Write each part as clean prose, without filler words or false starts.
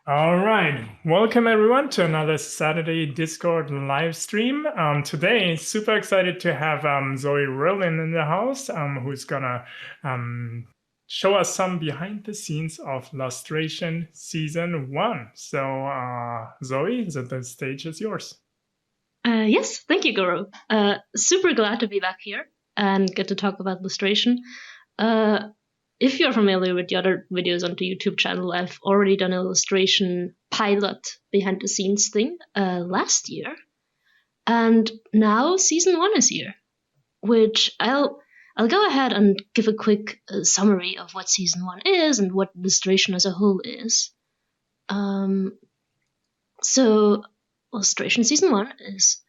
All right. Welcome everyone to another Saturday Discord live stream. Today, super excited to have Zoe Roellin in the house, who's gonna show us some behind the scenes of Lustration Season 1. So, Zoe, the stage is yours. Yes, thank you, Guru. Super glad to be back here and get to talk about Lustration. If you're familiar with the other videos on the YouTube channel, I've already done an Lustration pilot behind the scenes thing last year. And now season 1 is here, which I'll go ahead and give a quick summary of what season 1 is and what Lustration as a whole is. So Lustration season 1 is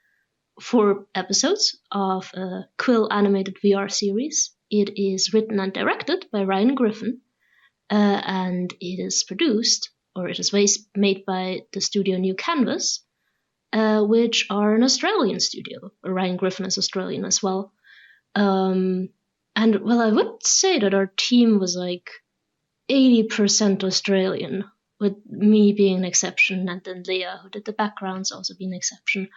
4 episodes of a Quill animated VR series. It is written and directed by Ryan Griffin, and it is produced, or it is made by the studio New Canvas, which are an Australian studio. Ryan Griffin is Australian as well. And well, I would say that our team was like 80% Australian, with me being an exception, and then Leah, who did the backgrounds, also being an exception.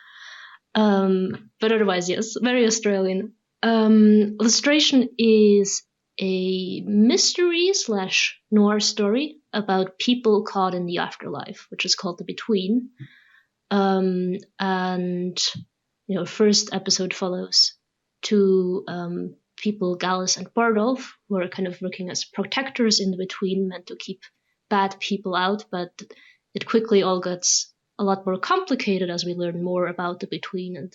But otherwise, yes, very Australian. Lustration is a mystery / noir story about people caught in the afterlife, which is called The Between. And first episode follows two people, Gallus and Bardolph, who are kind of working as protectors in The Between, meant to keep bad people out, but it quickly all gets a lot more complicated as we learn more about The Between and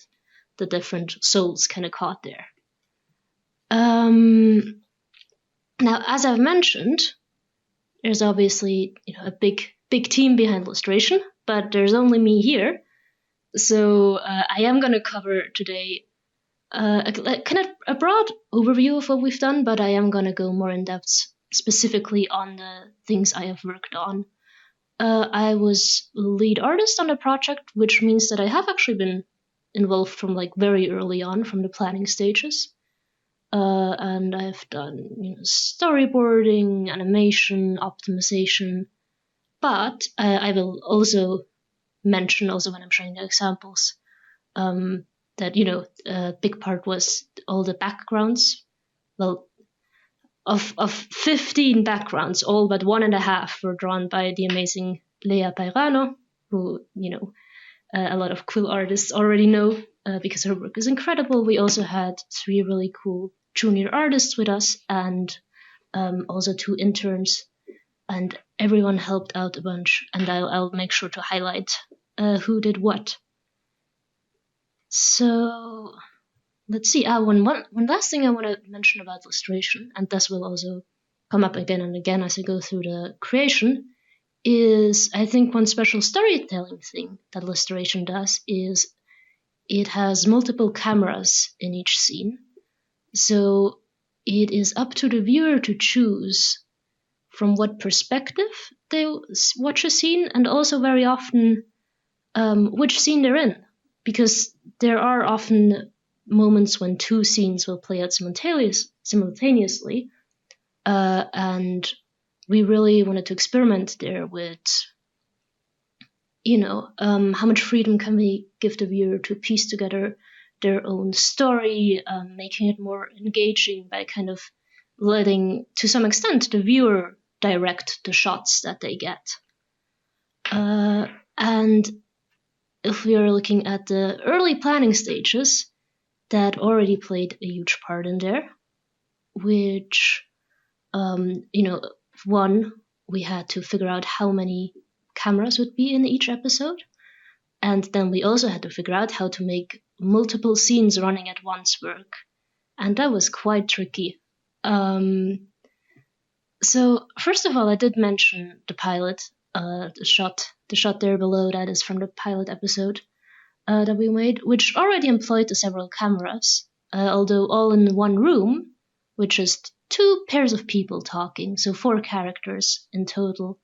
the different souls kind of caught there. Now, as I've mentioned, there's obviously a big team behind Lustration, but there's only me here. So I am going to cover today kind of a broad overview of what we've done, but I am going to go more in depth specifically on the things I have worked on. I was lead artist on the project, which means that I have actually been involved from like very early on, from the planning stages. And I've done storyboarding, animation, optimization. But I will also mention, also when I'm showing the examples, that a big part was all the backgrounds. Well, of 15 backgrounds, all but 1.5 were drawn by the amazing Leah Pairano, who a lot of Quill artists already know because her work is incredible. We also had 3 really cool junior artists with us, and also 2 interns, and everyone helped out a bunch, and I'll make sure to highlight who did what. So let's see. One last thing I want to mention about Lustration, and this will also come up again and again as I go through the creation, is I think one special storytelling thing that Lustration does is it has multiple cameras in each scene. So it is up to the viewer to choose from what perspective they watch a scene, and also very often which scene they're in, because there are often moments when 2 scenes will play out simultaneously, and we really wanted to experiment there with how much freedom can we give the viewer to piece together their own story, making it more engaging by kind of letting, to some extent, the viewer direct the shots that they get. And if we are looking at the early planning stages, that already played a huge part in there, which, one, we had to figure out how many cameras would be in each episode, and then we also had to figure out how to make multiple scenes running at once work, and that was quite tricky. So first of all, I did mention the pilot, the shot there below, that is from the pilot episode that we made, which already employed the several cameras, although all in one room, with just 2 pairs of people talking, so 4 characters in total.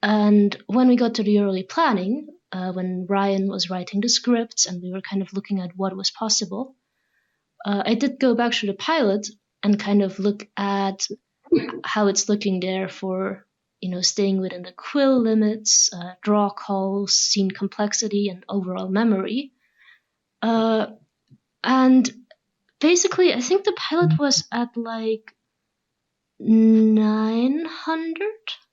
And when we got to the early planning, when Ryan was writing the scripts and we were kind of looking at what was possible, I did go back to the pilot and kind of look at how it's looking there for staying within the quill limits, draw calls, scene complexity, and overall memory. And basically, I think the pilot was at like 900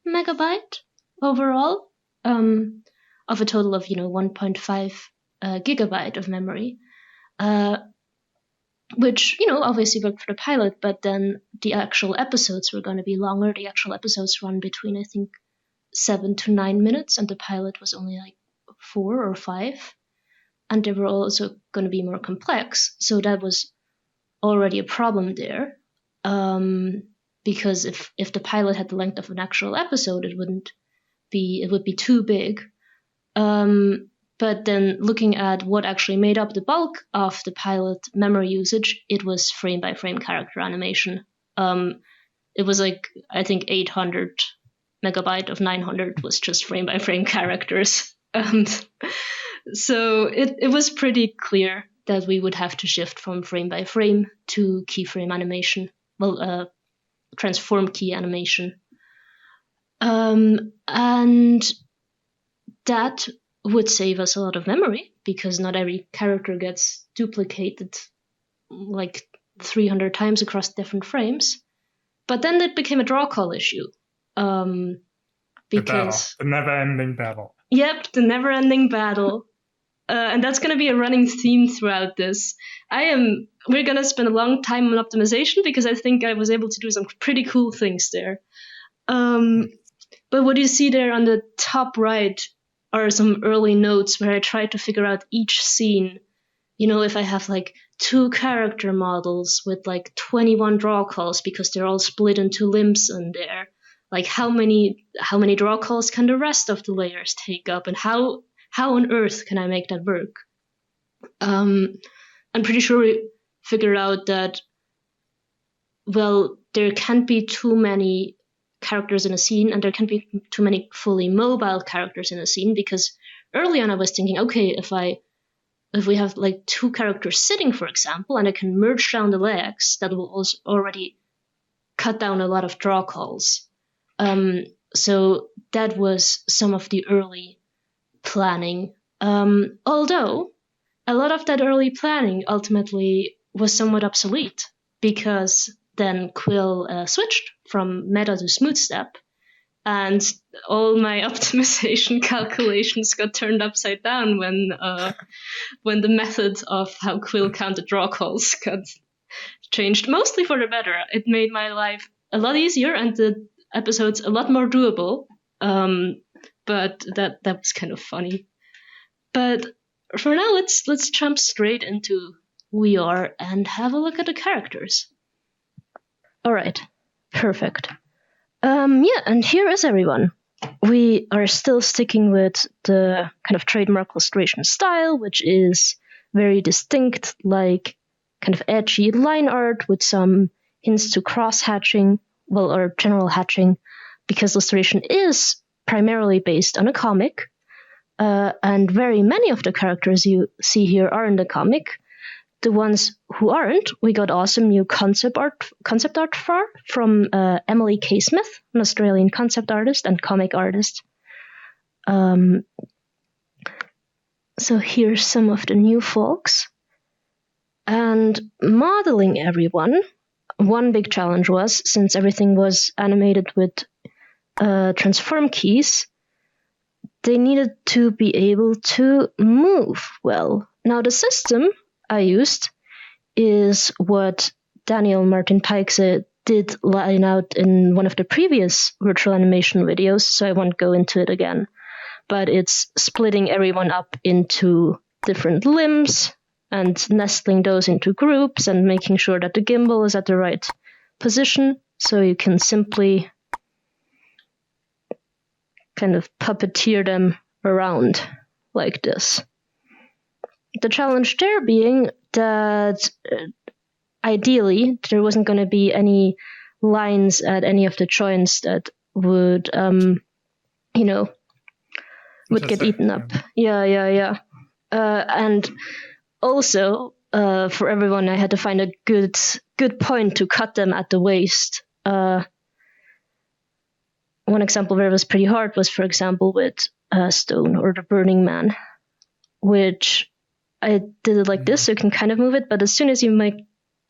megabyte overall, of a total of 1.5 gigabyte of memory, which obviously worked for the pilot. But then the actual episodes were going to be longer. The actual episodes run between, I think, 7 to 9 minutes, and the pilot was only like 4 or 5, and they were also going to be more complex. So that was already a problem there, because if the pilot had the length of an actual episode, it would be too big. But then looking at what actually made up the bulk of the pilot memory usage, it was frame by frame character animation. It was like, I think 800 megabyte of 900 was just frame by frame characters. So it was pretty clear that we would have to shift from frame by frame to keyframe animation, transform key animation. And that would save us a lot of memory, because not every character gets duplicated like 300 times across different frames. But then it became a draw call issue. Because the never-ending battle. Yep, the never-ending battle. And that's going to be a running theme throughout this. We're going to spend a long time on optimization, because I think I was able to do some pretty cool things there. But what you see there on the top right are some early notes where I tried to figure out each scene. If I have like 2 character models with like 21 draw calls, because they're all split into limbs in there, like how many draw calls can the rest of the layers take up, and how on earth can I make that work? I'm pretty sure we figured out that, well, there can't be too many characters in a scene, and there can't be too many fully mobile characters in a scene, because early on I was thinking, okay, if we have like 2 characters sitting, for example, and I can merge down the legs, that will also already cut down a lot of draw calls. So that was some of the early planning. Although a lot of that early planning ultimately was somewhat obsolete, because then Quill switched from meta to smooth step, and all my optimization calculations got turned upside down when the method of how Quill counted draw calls got changed, mostly for the better. It made my life a lot easier and the episodes a lot more doable. But that was kind of funny. But for now, let's jump straight into who we are and have a look at the characters. All right, perfect. And here is everyone. We are still sticking with the kind of trademark Lustration style, which is very distinct, like kind of edgy line art with some hints to cross-hatching, or general hatching, because Lustration is primarily based on a comic, and very many of the characters you see here are in the comic. The ones who aren't, we got awesome new concept art from Emily K. Smith, an Australian concept artist and comic artist. So here's some of the new folks. And modeling everyone, one big challenge was, since everything was animated with transform keys, they needed to be able to move well. Now the system I used is what Daniel Martin Pykes did line out in one of the previous virtual animation videos, so I won't go into it again. But it's splitting everyone up into different limbs and nestling those into groups and making sure that the gimbal is at the right position, so you can simply kind of puppeteer them around like this. The challenge there being that ideally there wasn't going to be any lines at any of the joints that would, would get eaten up. Yeah. And also, for everyone, I had to find a good point to cut them at the waist. one example where it was pretty hard was, for example, with Stone or the Burning Man, which I did it like this, so you can kind of move it, but as soon as you might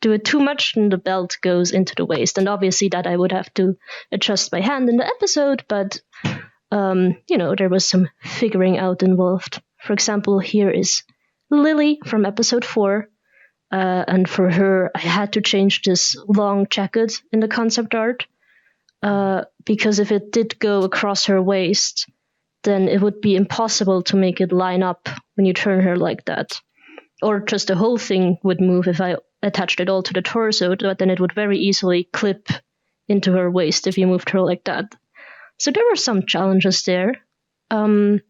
do it too much, then the belt goes into the waist. And obviously that I would have to adjust by hand in the episode, but there was some figuring out involved. For example, here is Lily from episode 4. And for her, I had to change this long jacket in the concept art, because if it did go across her waist, then it would be impossible to make it line up when you turn her like that. Or just the whole thing would move if I attached it all to the torso, but then it would very easily clip into her waist if you moved her like that. So there were some challenges there. But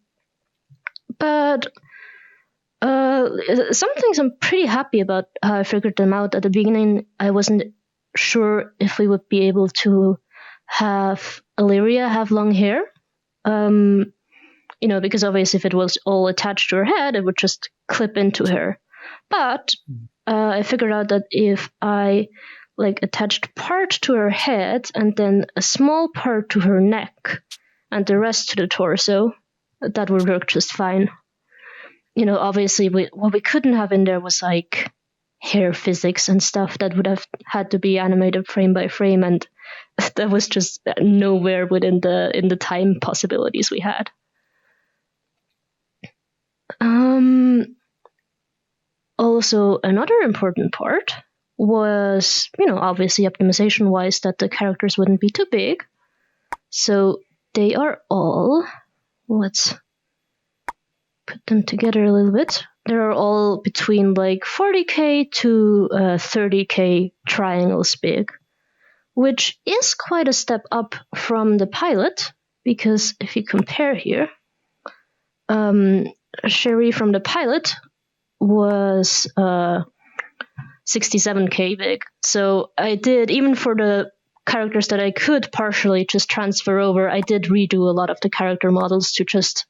some things I'm pretty happy about how I figured them out. At the beginning, I wasn't sure if we would be able to have Illyria have long hair. Because obviously if it was all attached to her head, it would just clip into her. But I figured out that if I attached part to her head and then a small part to her neck and the rest to the torso, that would work just fine. Obviously what we couldn't have in there was hair physics and stuff that would have had to be animated frame by frame, and that was just nowhere within the time possibilities we had. Also, another important part was, obviously optimization wise, that the characters wouldn't be too big. So they are all, let's put them together a little bit. They're all between 40k to 30k triangles big, which is quite a step up from the pilot, because if you compare here, Sherry from the pilot was 67k big. So I did, even for the characters that I could partially just transfer over, I did redo a lot of the character models to just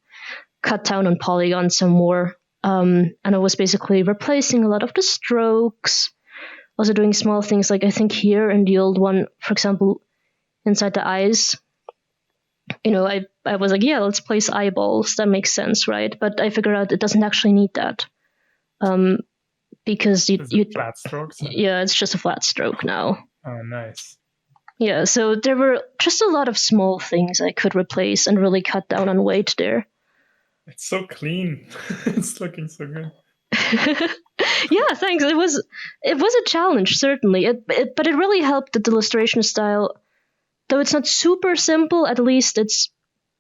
cut down on polygons some more. And I was basically replacing a lot of the strokes, also doing small things I think here in the old one, for example, inside the eyes, I was let's place eyeballs, that makes sense, right? But I figured out it doesn't actually need that. Because you flat strokes? Yeah, it's just a flat stroke now. Oh, nice. Yeah, so there were just a lot of small things I could replace and really cut down on weight there. It's so clean. It's looking so good. Yeah, thanks. It was a challenge, certainly. But it really helped that the illustration style, though it's not super simple, at least it's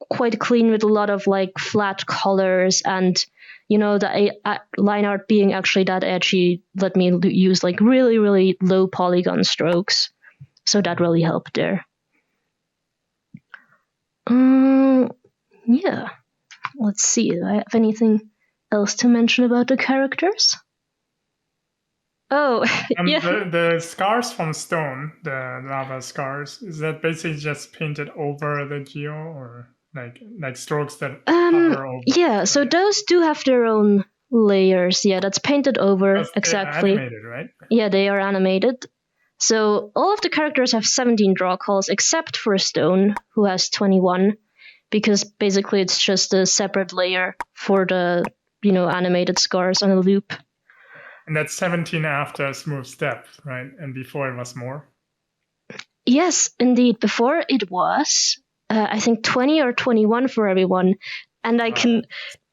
quite clean with a lot of flat colors, and the line art being actually that edgy let me use really, really low polygon strokes. So that really helped there. Yeah. Let's see. Do I have anything else to mention about the characters? Oh, yeah. The scars from Stone, the lava scars, is that basically just painted over the geo, or like strokes that hover over? Yeah, so those do have their own layers. Yeah, that's painted over, exactly. They're animated, right? Yeah, they are animated. So all of the characters have 17 draw calls, except for Stone, who has 21, because basically it's just a separate layer for the animated scars on a loop. And that's 17 after Smooth Step, right? And before it was more? Yes, indeed. Before it was, I think 20 or 21 for everyone. And I can...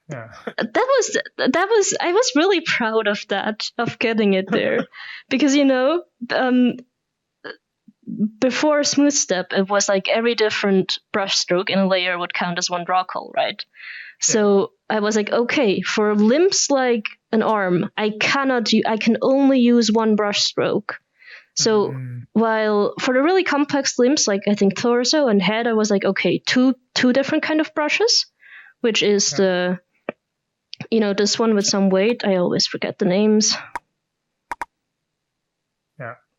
Yeah. That was I was really proud of that, of getting it there. Because, before Smooth Step, it was every different brush stroke in a layer would count as one draw call, right? So I was okay, for limbs like an arm, I can only use one brush stroke. So while for the really complex limbs, I think torso and head, I was okay, two different kind of brushes, which is the, this one with some weight. I always forget the names.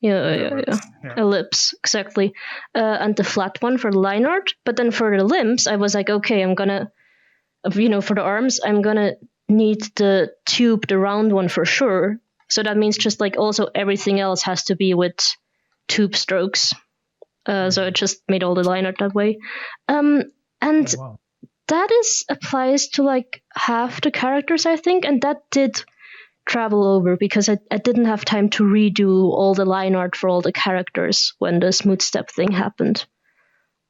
Yeah. Ellipse, exactly. And the flat one for the line art. But then for the limbs, I was okay, I'm gonna, for the arms, I'm gonna need the tube, the round one for sure. So that means just also everything else has to be with tube strokes. So it just made all the line art that way. And wow. that applies to like half the characters, I think, and that did travel over because I didn't have time to redo all the line art for all the characters when the smooth step thing happened.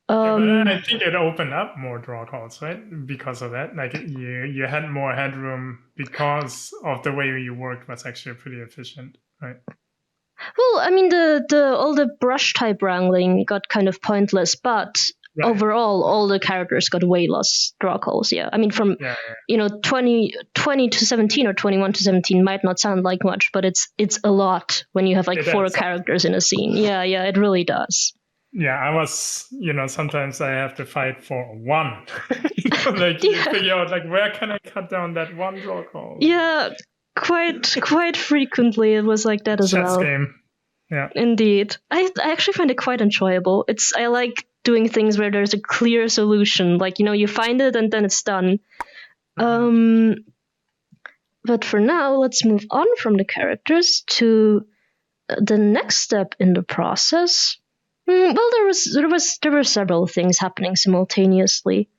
Yeah, but I think it opened up more draw calls, right? Because of that, like you had more headroom because of the way you worked was actually pretty efficient, right? Well, I mean, the all the brush type wrangling got kind of pointless, but Right. overall, all the characters got way less draw calls. Yeah, I mean, from 20 to 17 or 21 to 17 might not sound like much, but it's a lot when you have like 4 characters in a scene. Yeah, it really does. Yeah, I was, sometimes I have to fight for one. Like you figure out like where can I cut down that one draw call? Yeah, quite frequently it was like that as well. Chess game. Yeah. Indeed. I actually find it quite enjoyable. I like doing things where there's a clear solution. Like, you find it and then it's done. But for now, let's move on from the characters to the next step in the process. Well, there were several things happening simultaneously.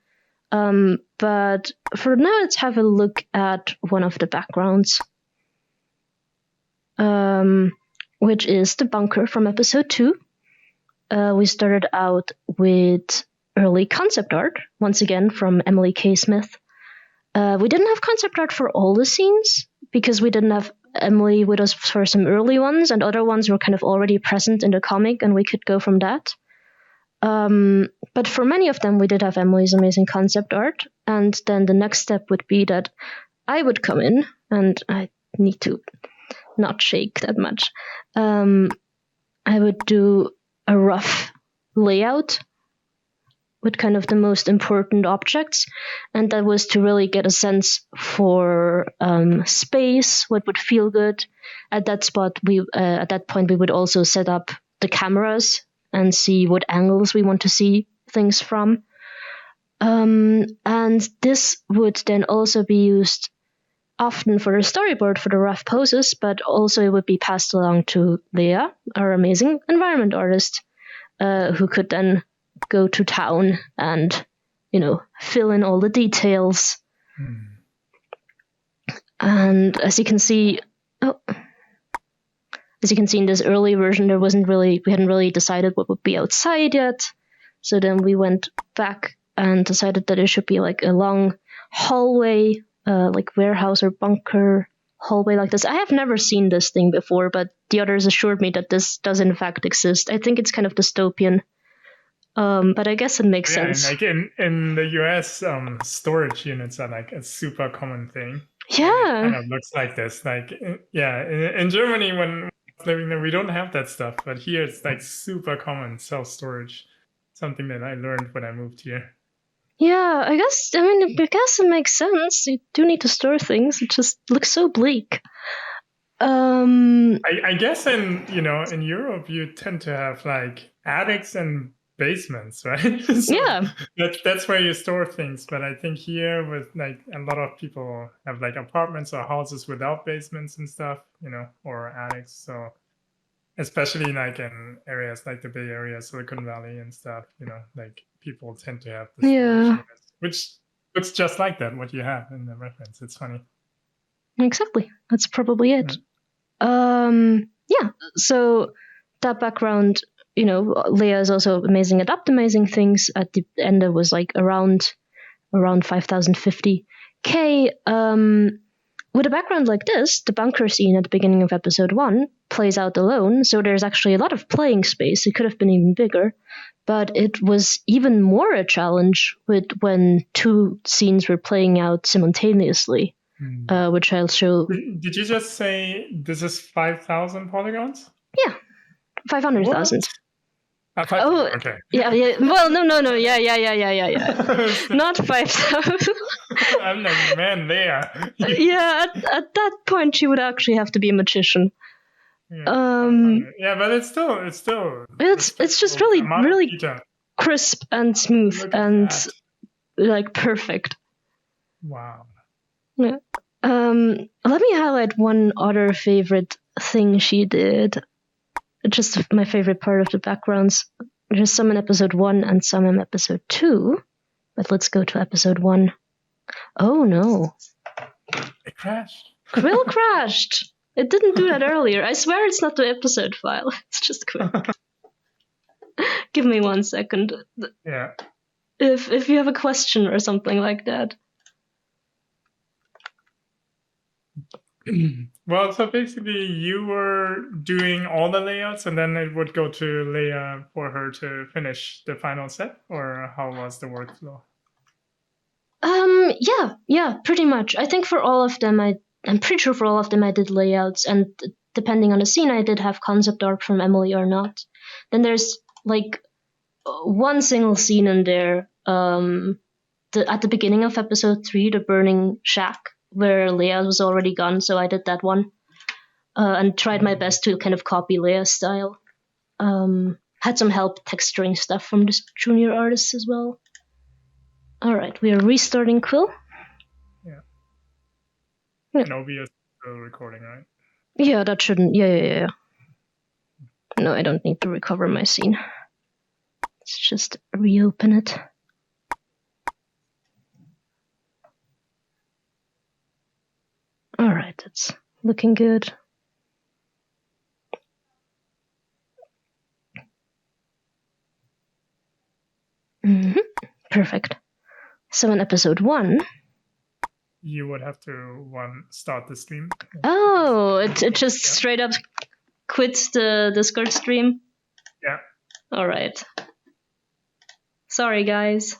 But for now, let's have a look at one of the backgrounds, which is the bunker from episode 2. We started out with early concept art, once again from Emily K. Smith. We didn't have concept art for all the scenes because we didn't have Emily with us for some early ones, and other ones were kind of already present in the comic, and we could go from that. But for many of them, we did have Emily's amazing concept art, and then the next step would be that I would come in, and I need to not shake that much. I would do a rough layout with kind of the most important objects, and that was to really get a sense for space, what would feel good. At that point, we would also set up the cameras and see what angles we want to see things from. And this would then also be used often for the storyboard for the rough poses, but also it would be passed along to Leah, our amazing environment artist, who could then go to town and, fill in all the details. And as you can see in this early version, we hadn't really decided what would be outside yet. So then we went back and decided that it should be like a long hallway, like warehouse or bunker hallway like this. I have never seen this thing before, but the others assured me that this does in fact exist. I think it's kind of dystopian. But I guess it makes sense. Like in the US, storage units are like a super common thing. Yeah. And it kind of looks like this. Like, in Germany, when living there, we don't have that stuff. But here it's like super common, self-storage. Something that I learned when I moved here. Yeah, I guess it makes sense. You do need to store things. It just looks so bleak. I guess in Europe, you tend to have like attics and basements, right? So yeah. That's where you store things. But I think here with like a lot of people have like apartments or houses without basements and stuff, or attics. So especially like in areas like the Bay Area, Silicon Valley and stuff, like people tend to have the storage units, which looks just like that, what you have in the reference. It's funny. Exactly. That's probably it. Yeah. So that background, Leah is also amazing at optimizing things. At the end, it was like around 5050K. With a background like this, the bunker scene at the beginning of episode 1 plays out alone, so there's actually a lot of playing space. It could have been even bigger, but it was even more a challenge when 2 scenes were playing out simultaneously, which I'll show. Did you just say this is 5,000 polygons? Yeah, 500,000. Oh, okay. Yeah. Well, no. Yeah. Not 5,000. I'm like, man, there. Yeah, at that point, she would actually have to be a magician. Yeah, but it's still. It's just really crisp and smooth and like perfect. Wow. Yeah. Let me highlight one other favorite thing she did. Just my favorite part of the backgrounds. There's some in episode 1 and some in episode 2. But let's go to episode 1. Oh no. It crashed. Quill crashed. It didn't do that earlier. I swear it's not the episode file. It's just Quill. Give me 1 second. Yeah. If you have a question or something like that. Well, so basically you were doing all the layouts and then it would go to Leia for her to finish the final set, or how was the workflow? Yeah, pretty much. I think for all of them, I'm pretty sure for all of them I did layouts, and depending on the scene, I did have concept art from Emily or not. Then there's like one single scene in there, at the beginning of episode 3, the burning shack, where Leia was already gone, so I did that one. And tried my best to kind of copy Leia's style. Had some help texturing stuff from the junior artists as well. Alright, we are restarting Quill. Yeah. Yeah. And OBS is still recording, right? Yeah, that shouldn't... Yeah. No, I don't need to recover my scene. Let's just reopen it. Alright, that's looking good. Perfect. So in episode 1... You would have to start the stream. Oh, it just straight up quits the Discord stream? Yeah. Alright. Sorry, guys.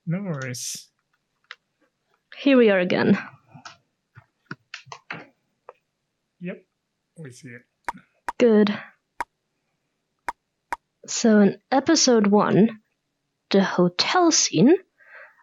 No worries. Here we are again. Yep, we see it. Good. So in episode 1, the hotel scene,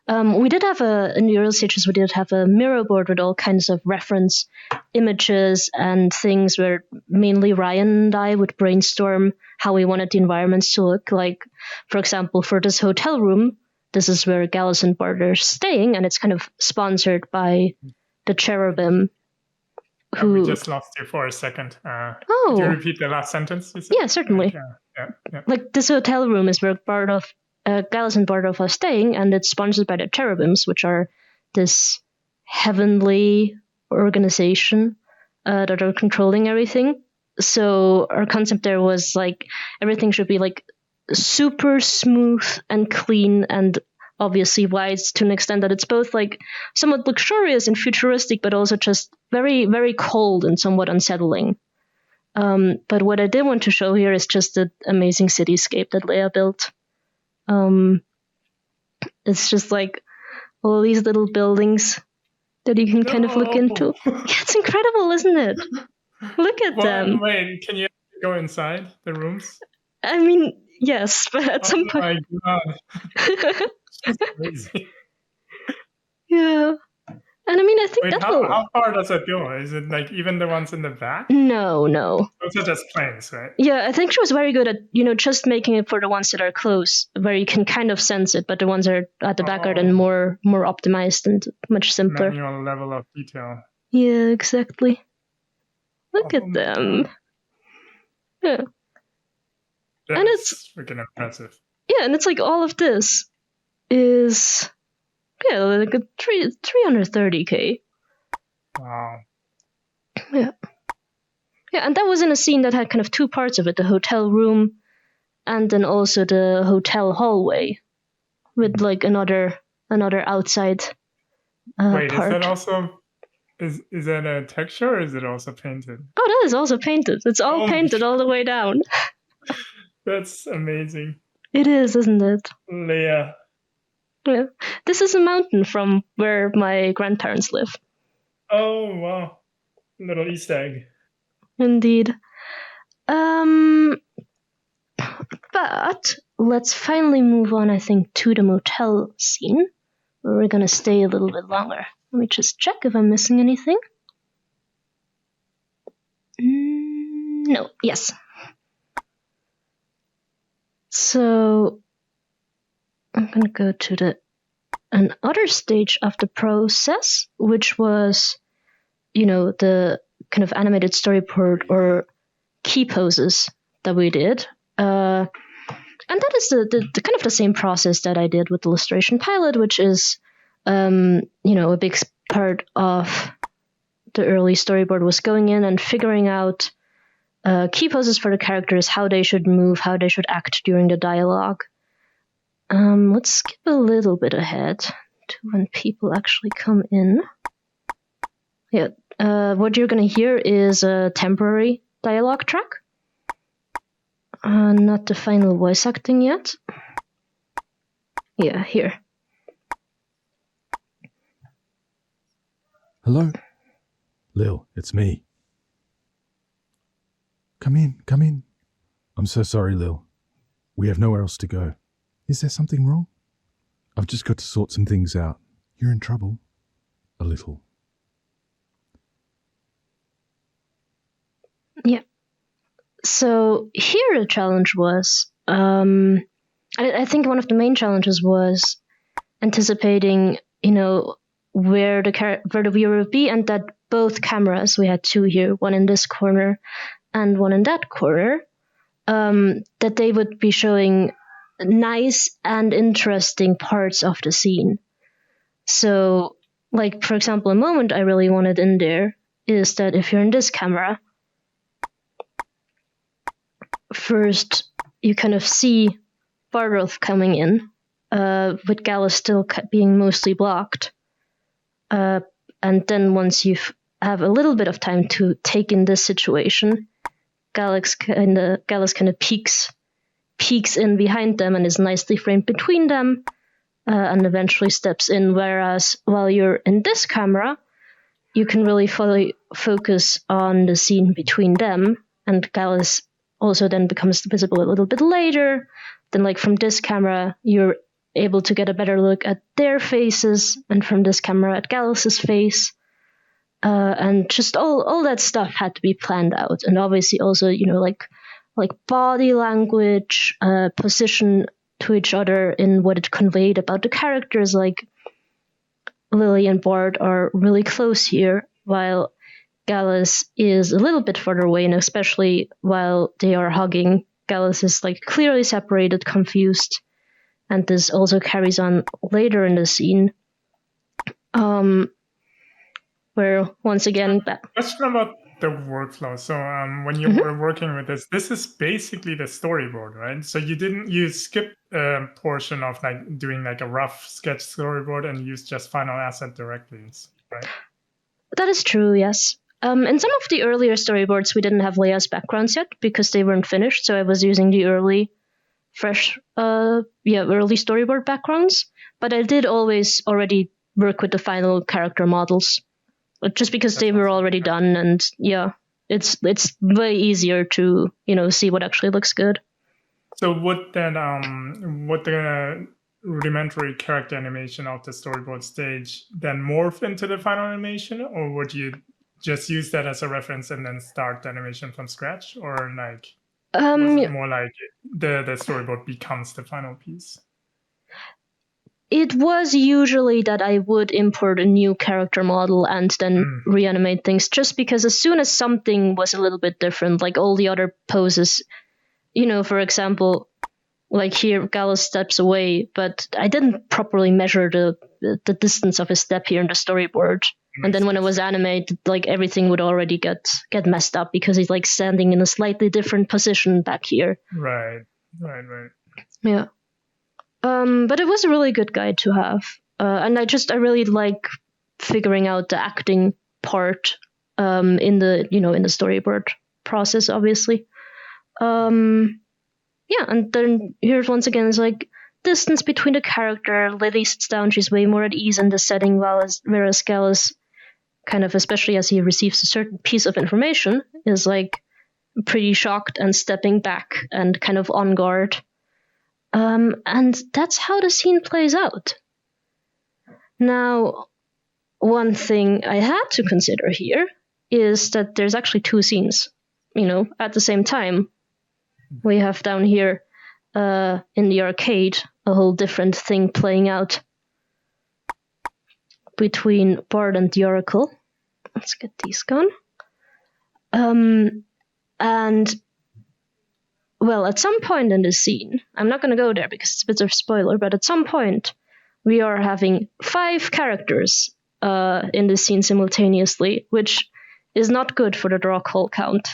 we did have in the early stages, we did have a mirror board with all kinds of reference images and things where mainly Ryan and I would brainstorm how we wanted the environments to look. Like, for example, for this hotel room, this is where Gallus and Bart are staying, and it's kind of sponsored by the Cherubim. We just lost you for a second. Could you repeat the last sentence? You said? Yeah, certainly. Yeah. Like, this hotel room is where Gallus and Bardolph are staying, and it's sponsored by the Cherubims, which are this heavenly organization that are controlling everything. So our concept there was like everything should be like super smooth and clean, and obviously wide to an extent that it's both like somewhat luxurious and futuristic, but also just very, very cold and somewhat unsettling. But what I did want to show here is just the amazing cityscape that Leia built. It's just like all these little buildings that you can kind of look into. Yeah, it's incredible, isn't it? Look at them. Wait, can you go inside the rooms? I mean, yes, but at some point... Oh my god. That's crazy. Yeah. And I mean, I think how far does it go? Is it like even the ones in the back? No. Those are just planes, right? Yeah, I think she was very good at, just making it for the ones that are close, where you can kind of sense it, but the ones that are at the back are then more optimized and much simpler. Manual level of detail. Yeah, exactly. Look at them. Yeah. And it's freaking impressive. Yeah, and it's like all of this is... Yeah, like a 330k. Wow. Yeah. Yeah, and that was in a scene that had kind of two parts of it, the hotel room and then also the hotel hallway with like another outside Wait, part. is that also... Is that a texture or is it also painted? Oh, that is also painted. It's all painted all the way down. That's amazing. It is, isn't it? Leia. Yeah. This is a mountain from where my grandparents live. Oh, wow. Little Easter egg. Indeed. But let's finally move on, I think, to the motel scene, where we're going to stay a little bit longer. Let me just check if I'm missing anything. No, yes. So I'm going to go to another stage of the process, which was, the kind of animated storyboard or key poses that we did. And that is the kind of the same process that I did with the Lustration pilot, which is, a big part of the early storyboard was going in and figuring out key poses for the characters, how they should move, how they should act during the dialogue. Let's skip a little bit ahead to when people actually come in. Yeah, what you're going to hear is a temporary dialogue track. Not the final voice acting yet. Yeah, here. Hello? Lil, it's me. Come in. I'm so sorry, Lil. We have nowhere else to go. Is there something wrong? I've just got to sort some things out. You're in trouble? A little. Yeah. So here the challenge was, I think one of the main challenges was anticipating, where the viewer would be, and that both cameras, we had two here, one in this corner and one in that corner, that they would be showing nice and interesting parts of the scene. So, like, for example, a moment I really wanted in there is that if you're in this camera, first you kind of see Bardolph coming in, with Gallus still being mostly blocked. And then once you have a little bit of time to take in this situation, Gallus kind of peeks in behind them and is nicely framed between them, and eventually steps in. Whereas while you're in this camera, you can really fully focus on the scene between them, and Gallus also then becomes visible a little bit later. Then, like, from this camera, you're able to get a better look at their faces, and from this camera at Gallus's face. And just all that stuff had to be planned out. And obviously also, like body language, position to each other in what it conveyed about the characters. Like, Lily and Bard are really close here, while Gallus is a little bit further away, and especially while they are hugging, Gallus is like clearly separated, confused, and this also carries on later in the scene, where once again... Question about the workflow. So when you were working with this is basically the storyboard, right? So you skip a portion of like doing like a rough sketch storyboard and use just final asset directly, right? That is true, yes. In some of the earlier storyboards, we didn't have Leia's backgrounds yet because they weren't finished, so I was using the early storyboard backgrounds. But I did always already work with the final character models, just because they were already done, and it's way easier to see what actually looks good. So would the rudimentary character animation of the storyboard stage then morph into the final animation, or would you just use that as a reference and then start the animation from scratch, or like was it more like the storyboard becomes the final piece? It was usually that I would import a new character model and then reanimate things, just because as soon as something was a little bit different, like all the other poses, for example, like here, Gallus steps away, but I didn't properly measure the distance of his step here in the storyboard. And then when it was animated, like everything would already get messed up because he's like standing in a slightly different position back here. Right. Yeah. But it was a really good guide to have. And I really like figuring out the acting part in the storyboard process, obviously. And then here's once again, it's like distance between the character. Lily sits down, she's way more at ease in the setting, whereas Gallus, kind of, especially as he receives a certain piece of information, is like pretty shocked and stepping back and kind of on guard. And that's how the scene plays out. Now, one thing I had to consider here is that there's actually two scenes, at the same time. We have down here in the arcade a whole different thing playing out between Bard and the Oracle. Let's get these going. And well, at some point in the scene, I'm not going to go there because it's a bit of a spoiler, but at some point, we are having 5 characters in the scene simultaneously, which is not good for the draw call count.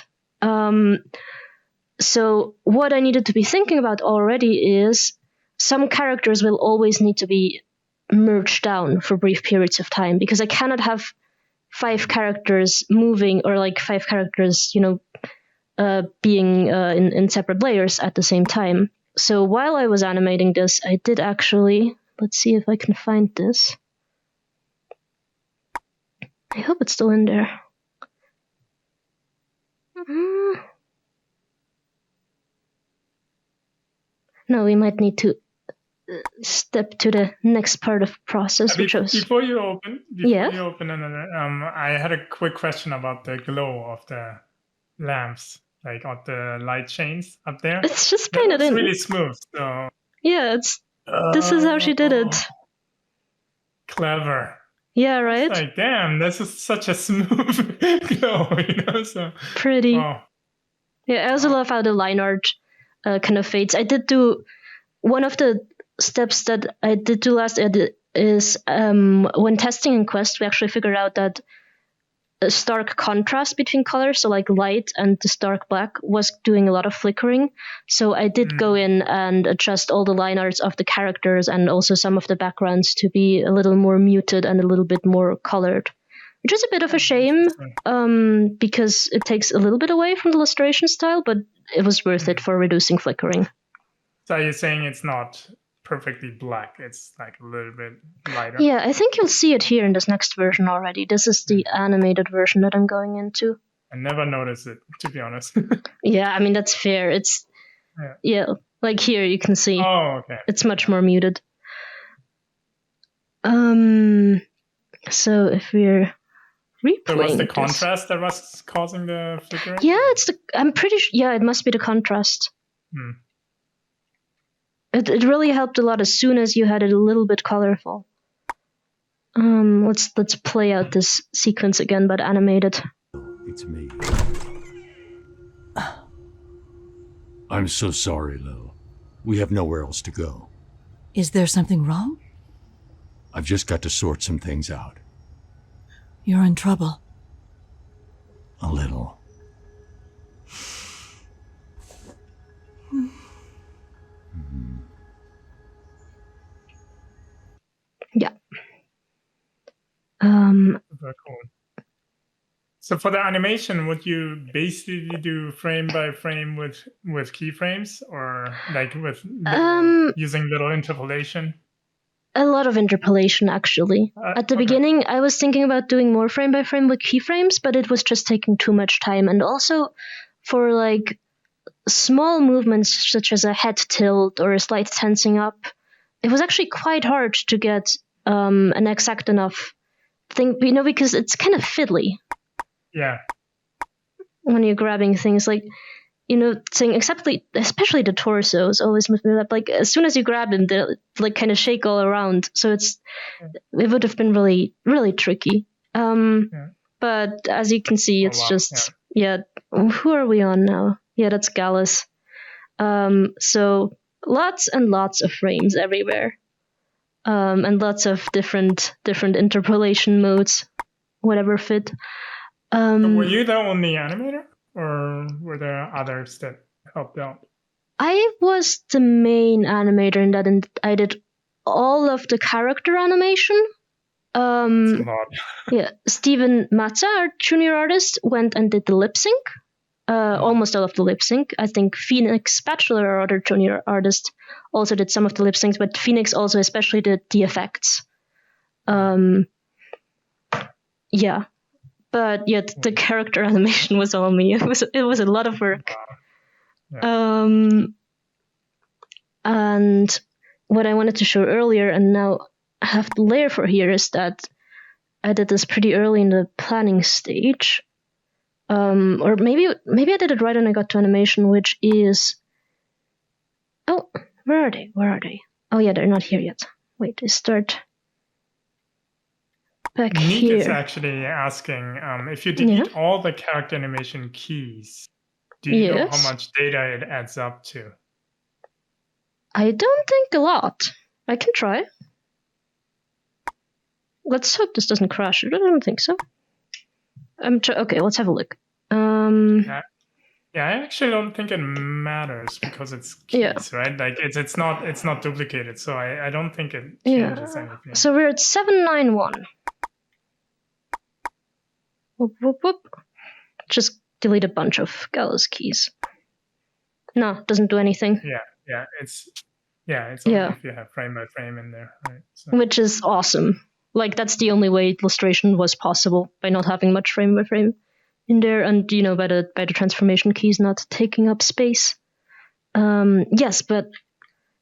So what I needed to be thinking about already is some characters will always need to be merged down for brief periods of time, because I cannot have 5 characters moving, or like 5 characters, being in separate layers at the same time. So while I was animating this, I did actually, let's see if I can find this. I hope it's still in there. No, we might need to step to the next part of the process, which was... Before you open another, I had a quick question about the glow of the lamps, like on the light chains up there. It's just painted in. It's really smooth. So yeah, this is how she did it. Clever. Yeah, right? It's like, damn, this is such a smooth glow, So pretty. Yeah, I also love how the line art kind of fades. I did do one of the steps that I did do last edit is when testing in Quest, we actually figured out that a stark contrast between colors, so like light and this dark black, was doing a lot of flickering. So I did go in and adjust all the line arts of the characters and also some of the backgrounds to be a little more muted and a little bit more colored, which is a bit of a shame because it takes a little bit away from the illustration style, but it was worth it for reducing flickering. So you're saying it's not perfectly black, it's like a little bit lighter? Yeah, I think you'll see it here in this next version already. This is the animated version that I'm going into. I never noticed it, to be honest. Yeah, I mean, that's fair. It's, like here you can see. Oh, okay. It's much more muted. So if we're replaying So was the contrast that was causing the flickering? Yeah, I'm pretty sure, yeah, it must be the contrast. It really helped a lot as soon as you had it a little bit colorful. Let's play out this sequence again, but animated. It's me. I'm so sorry, Lil. We have nowhere else to go. Is there something wrong? I've just got to sort some things out. You're in trouble. A little. Yeah. Very cool. So for the animation, would you basically do frame by frame with keyframes, or like with using little interpolation? A lot of interpolation, actually. At the beginning, I was thinking about doing more frame by frame with keyframes, but it was just taking too much time. And also, for like small movements such as a head tilt or a slight tensing up, it was actually quite hard to get an exact enough thing, because it's kind of fiddly. Yeah. When you're grabbing things, like, saying especially the torsos always move up. Like as soon as you grab them, they like kind of shake all around. So it would have been really, really tricky. But as you can see, it's who are we on now? Yeah, that's Gallus. So lots and lots of frames everywhere. And lots of different interpolation modes, whatever fit. So were you the only animator, or were there others that helped out? I was the main animator in that, and I did all of the character animation. That's a lot. Yeah, Steven Matza, our junior artist, went and did the lip sync. Almost all of the lip sync. I think Phoenix Bachelor, our other junior artist, also did some of the lip syncs, but Phoenix also especially did the effects. Yeah. But yet the character animation was all me. It was a lot of work. Yeah. And what I wanted to show earlier, and now I have the layer for here, is that I did this pretty early in the planning stage. Or maybe I did it right when I got to animation, which is... Oh, where are they? Oh yeah, they're not here yet. Wait, they start... back Nick here. is actually asking if you delete all the character animation keys, Do you know how Yes. much data it adds up to? I don't think a lot. I can try. Let's hope this doesn't crash. I don't think so. Okay, let's have a look. Yeah, I actually don't think it matters because it's keys, right? Like it's not duplicated, so I don't think it changes anything. So we're at 791. Whoop, whoop, whoop. Just delete a bunch of Gallus keys. No, doesn't do anything. It's only if you have frame by frame in there, right? So. Which is awesome. Like that's the only way illustration was possible, by not having much frame by frame in there, and by the transformation keys not taking up space. Yes, but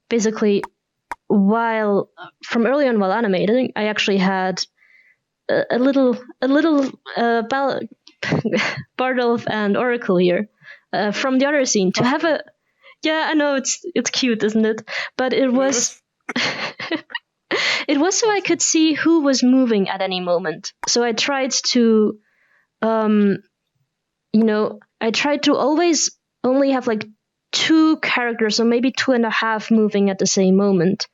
basically, from early on while animating, I actually had a little Bardolph and Oracle here from the other scene to have a. Yeah, I know it's cute, isn't it? But it was. It was so I could see who was moving at any moment. So I tried to, I tried to always only have like 2 characters or maybe 2.5 moving at the same moment.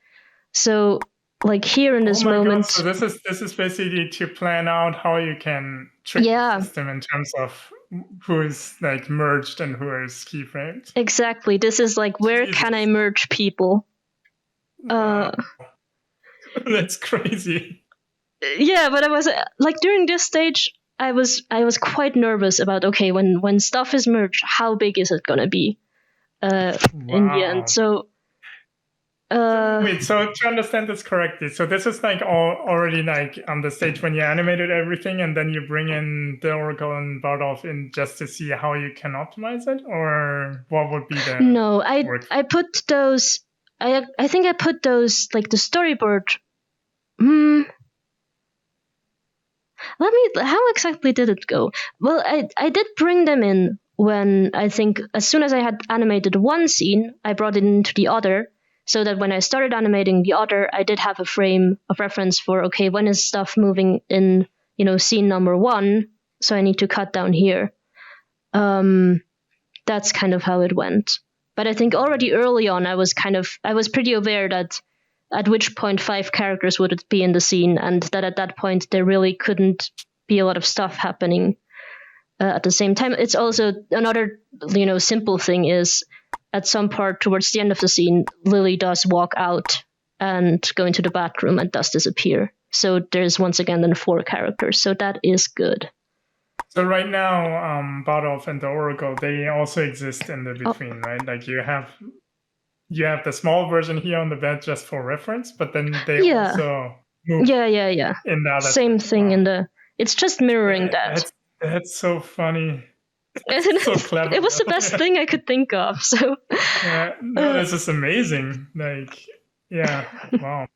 So like here in this moment. God, so this is basically to plan out how you can trick the system in terms of who is like merged and who is keyframed. Exactly. This is like where can I merge people? That's crazy. Yeah, but I was like during this stage, I was quite nervous about when stuff is merged, how big is it gonna be in the end? So wait, so to understand this correctly, so this is like already like on the stage when you animated everything, and then you bring in the Oracle and Bardolph in just to see how you can optimize it, or what would be the I put those. I think I put those like the storyboard. How exactly did it go? Well, I did bring them in when I think as soon as I had animated one scene, I brought it into the other, so that when I started animating the other, I did have a frame of reference for, when is stuff moving in, scene number 1, so I need to cut down here. That's kind of how it went. But I think already early on, I was pretty aware that at which point 5 characters would it be in the scene, and that at that point there really couldn't be a lot of stuff happening at the same time. It's also another, simple thing is at some part towards the end of the scene, Lily does walk out and go into the bathroom and does disappear. So there's once again then 4 characters. So that is good. So right now, Bardolph and the Oracle, they also exist in the between, right? Like you have the small version here on the bed just for reference, but then they also move. Yeah. In the other same thing in the. It's just mirroring that. That's so funny. It's so clever. It was the best thing I could think of. So. Yeah, no, this is amazing. Like, yeah, wow.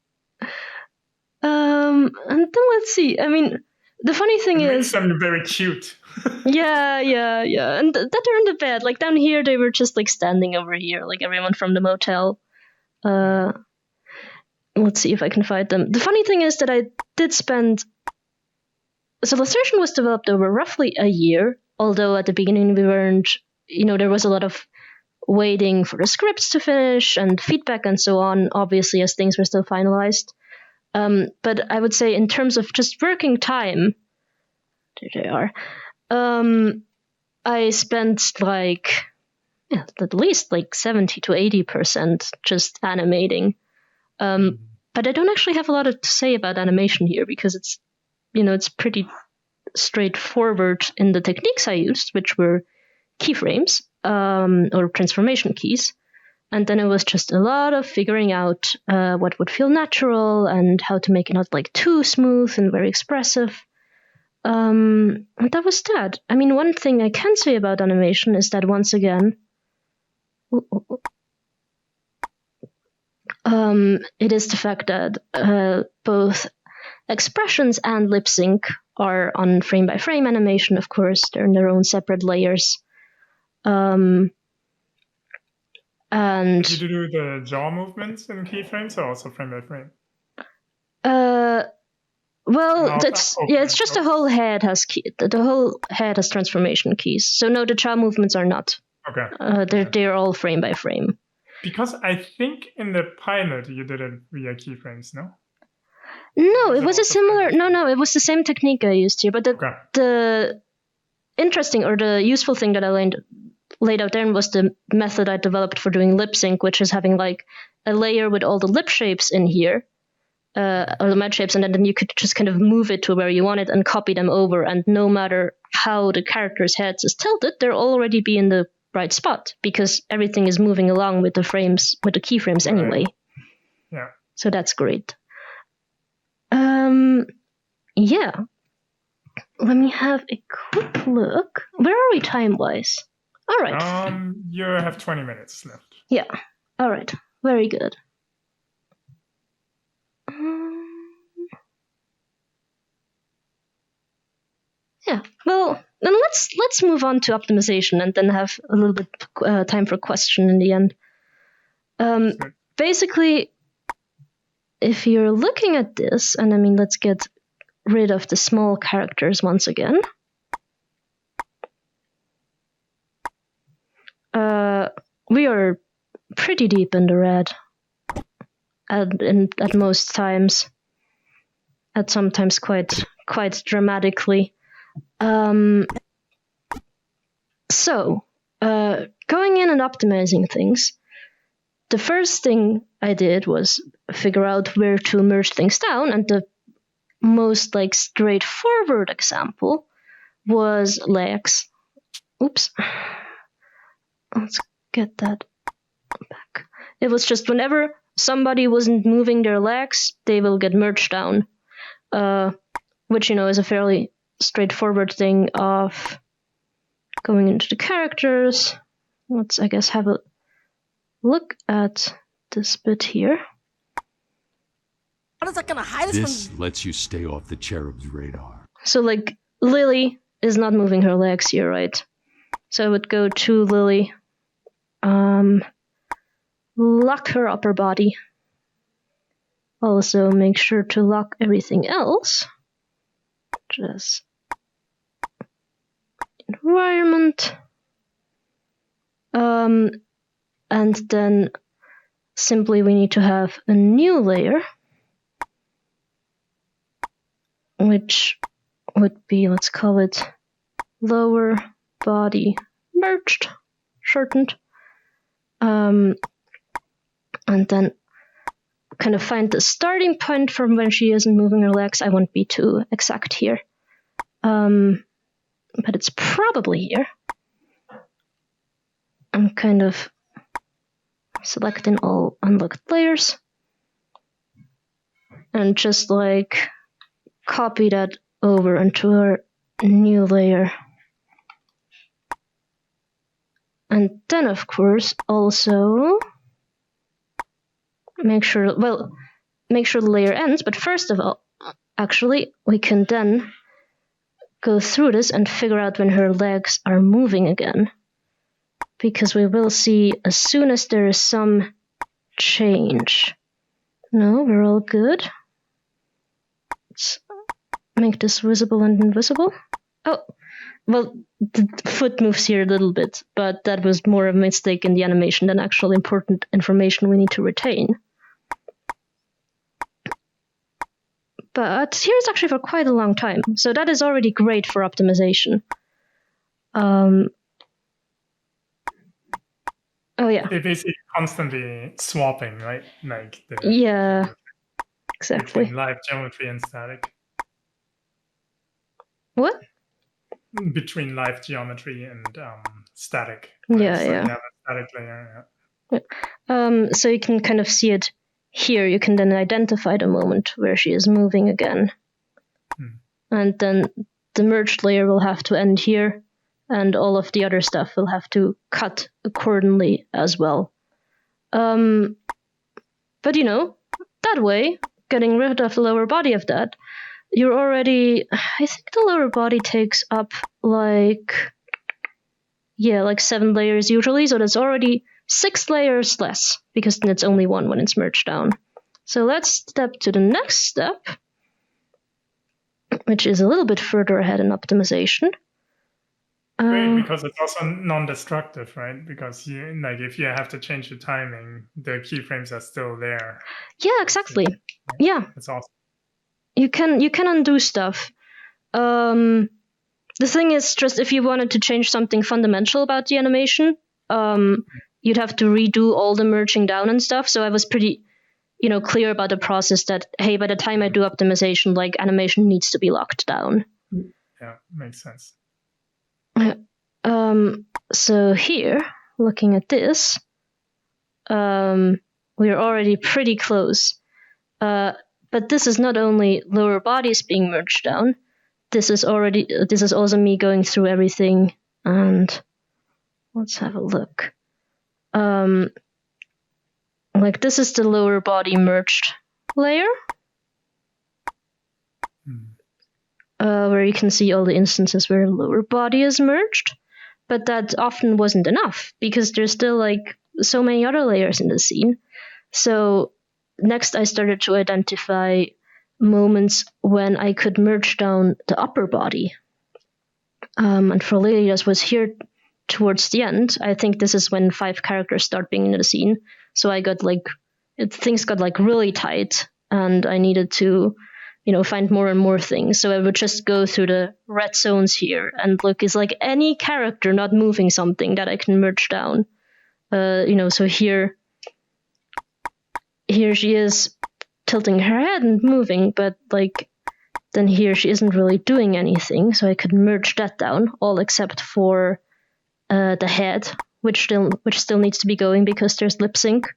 And then let's see. I mean, the funny thing is, makes them very cute. yeah, and that they're in the bed. Like down here, they were just like standing over here, like everyone from the motel. Let's see if I can find them. The funny thing is that I did spend. So Lustration was developed over roughly a year. Although at the beginning we weren't, there was a lot of waiting for the scripts to finish and feedback and so on. Obviously, as things were still finalized. But I would say in terms of just working time, there they are. I spent at least 70 to 80% just animating. But I don't actually have a lot to say about animation here because it's, it's pretty straightforward in the techniques I used, which were keyframes or transformation keys. And then it was just a lot of figuring out what would feel natural and how to make it not too smooth and very expressive. And that was that. I mean, one thing I can say about animation is that once again, it is the fact that both expressions and lip sync are on frame by frame animation, of course. They're in their own separate layers. And did you do the jaw movements in keyframes or also frame by frame? Well, it's just the whole head has transformation keys. So no, the jaw movements are not. Okay. They're all frame by frame. Because I think in the pilot you did it via keyframes, no? No, Was it it was a also similar. frame by No, it was the same technique I used here. But the interesting or the useful thing that I laid out there was the method I developed for doing lip sync, which is having like a layer with all the lip shapes in here, or the mouth shapes, and then you could just kind of move it to where you want it and copy them over. And no matter how the character's heads is tilted, they'll already be in the right spot because everything is moving along with the frames, with the keyframes anyway. Yeah. So that's great. Yeah. Let me have a quick look. Where are we time-wise? All right. You have 20 minutes left. Yeah. All right. Very good. Yeah. Well, then let's move on to optimization and then have a little bit time for question in the end. Basically, if you're looking at this, and I mean, let's get rid of the small characters once again. We are pretty deep in the red at most times, at sometimes quite dramatically. So, going in and optimizing things, the first thing I did was figure out where to merge things down, and the most like straightforward example was legs. Oops. Let's get that back. It was just whenever somebody wasn't moving their legs, they will get merged down, which, is a fairly straightforward thing of going into the characters. Let's, I guess, have a look at this bit here. How is that gonna hide us This lets you stay off the cherub's radar. So, like, Lily is not moving her legs here, right? So I would go to Lily, lock her upper body. Also make sure to lock everything else. Just environment. And then simply we need to have a new layer, which would be, let's call it lower body merged, shortened. And then kind of find the starting point from when she isn't moving her legs. I won't be too exact here. But it's probably here. I'm kind of selecting all unlocked layers. And just like copy that over into our new layer. And then, of course, also make sure the layer ends. But first of all, actually, we can then go through this and figure out when her legs are moving again. Because we will see as soon as there is some change. No, we're all good. Let's make this visible and invisible. Oh, well, the foot moves here a little bit, but that was more of a mistake in the animation than actual important information we need to retain. But here's actually for quite a long time, so that is already great for optimization. Oh yeah. They're basically constantly swapping, right? Like yeah, exactly. Between live geometry and static. What? Between live geometry and static. Yeah, so yeah. You have a static layer. Yeah. So you can kind of see it here. You can then identify the moment where she is moving again. And then the merged layer will have to end here, and all of the other stuff will have to cut accordingly as well. But that way, getting rid of the lower body of that, you're already, I think the lower body takes up like 7 layers usually, so that's already 6 layers less, because then it's only 1 when it's merged down. So let's step to the next step, which is a little bit further ahead in optimization. Great, because it's also non-destructive, right? Because if you have to change the timing, the keyframes are still there. Yeah, exactly. Yeah, It's awesome. you can undo stuff. The thing is, just if you wanted to change something fundamental about the animation, you'd have to redo all the merging down and stuff. So I was pretty, clear about the process that, hey, by the time I do optimization, like animation needs to be locked down. Yeah, makes sense. So here, looking at this, we're already pretty close. But this is not only lower bodies being merged down. This is also me going through everything, and let's have a look. Like this is the lower body merged layer, where you can see all the instances where lower body is merged. But that often wasn't enough because there's still like so many other layers in the scene. So next I started to identify moments when I could merge down the upper body. And for Lilia's was here towards the end. I think this is when 5 characters start being in the scene. So I got things got really tight, and I needed to find more and more things. So I would just go through the red zones here and look, is like any character not moving something that I can merge down. So here she is tilting her head and moving, but then here she isn't really doing anything. So I could merge that down, all except for the head, which still needs to be going because there's lip sync.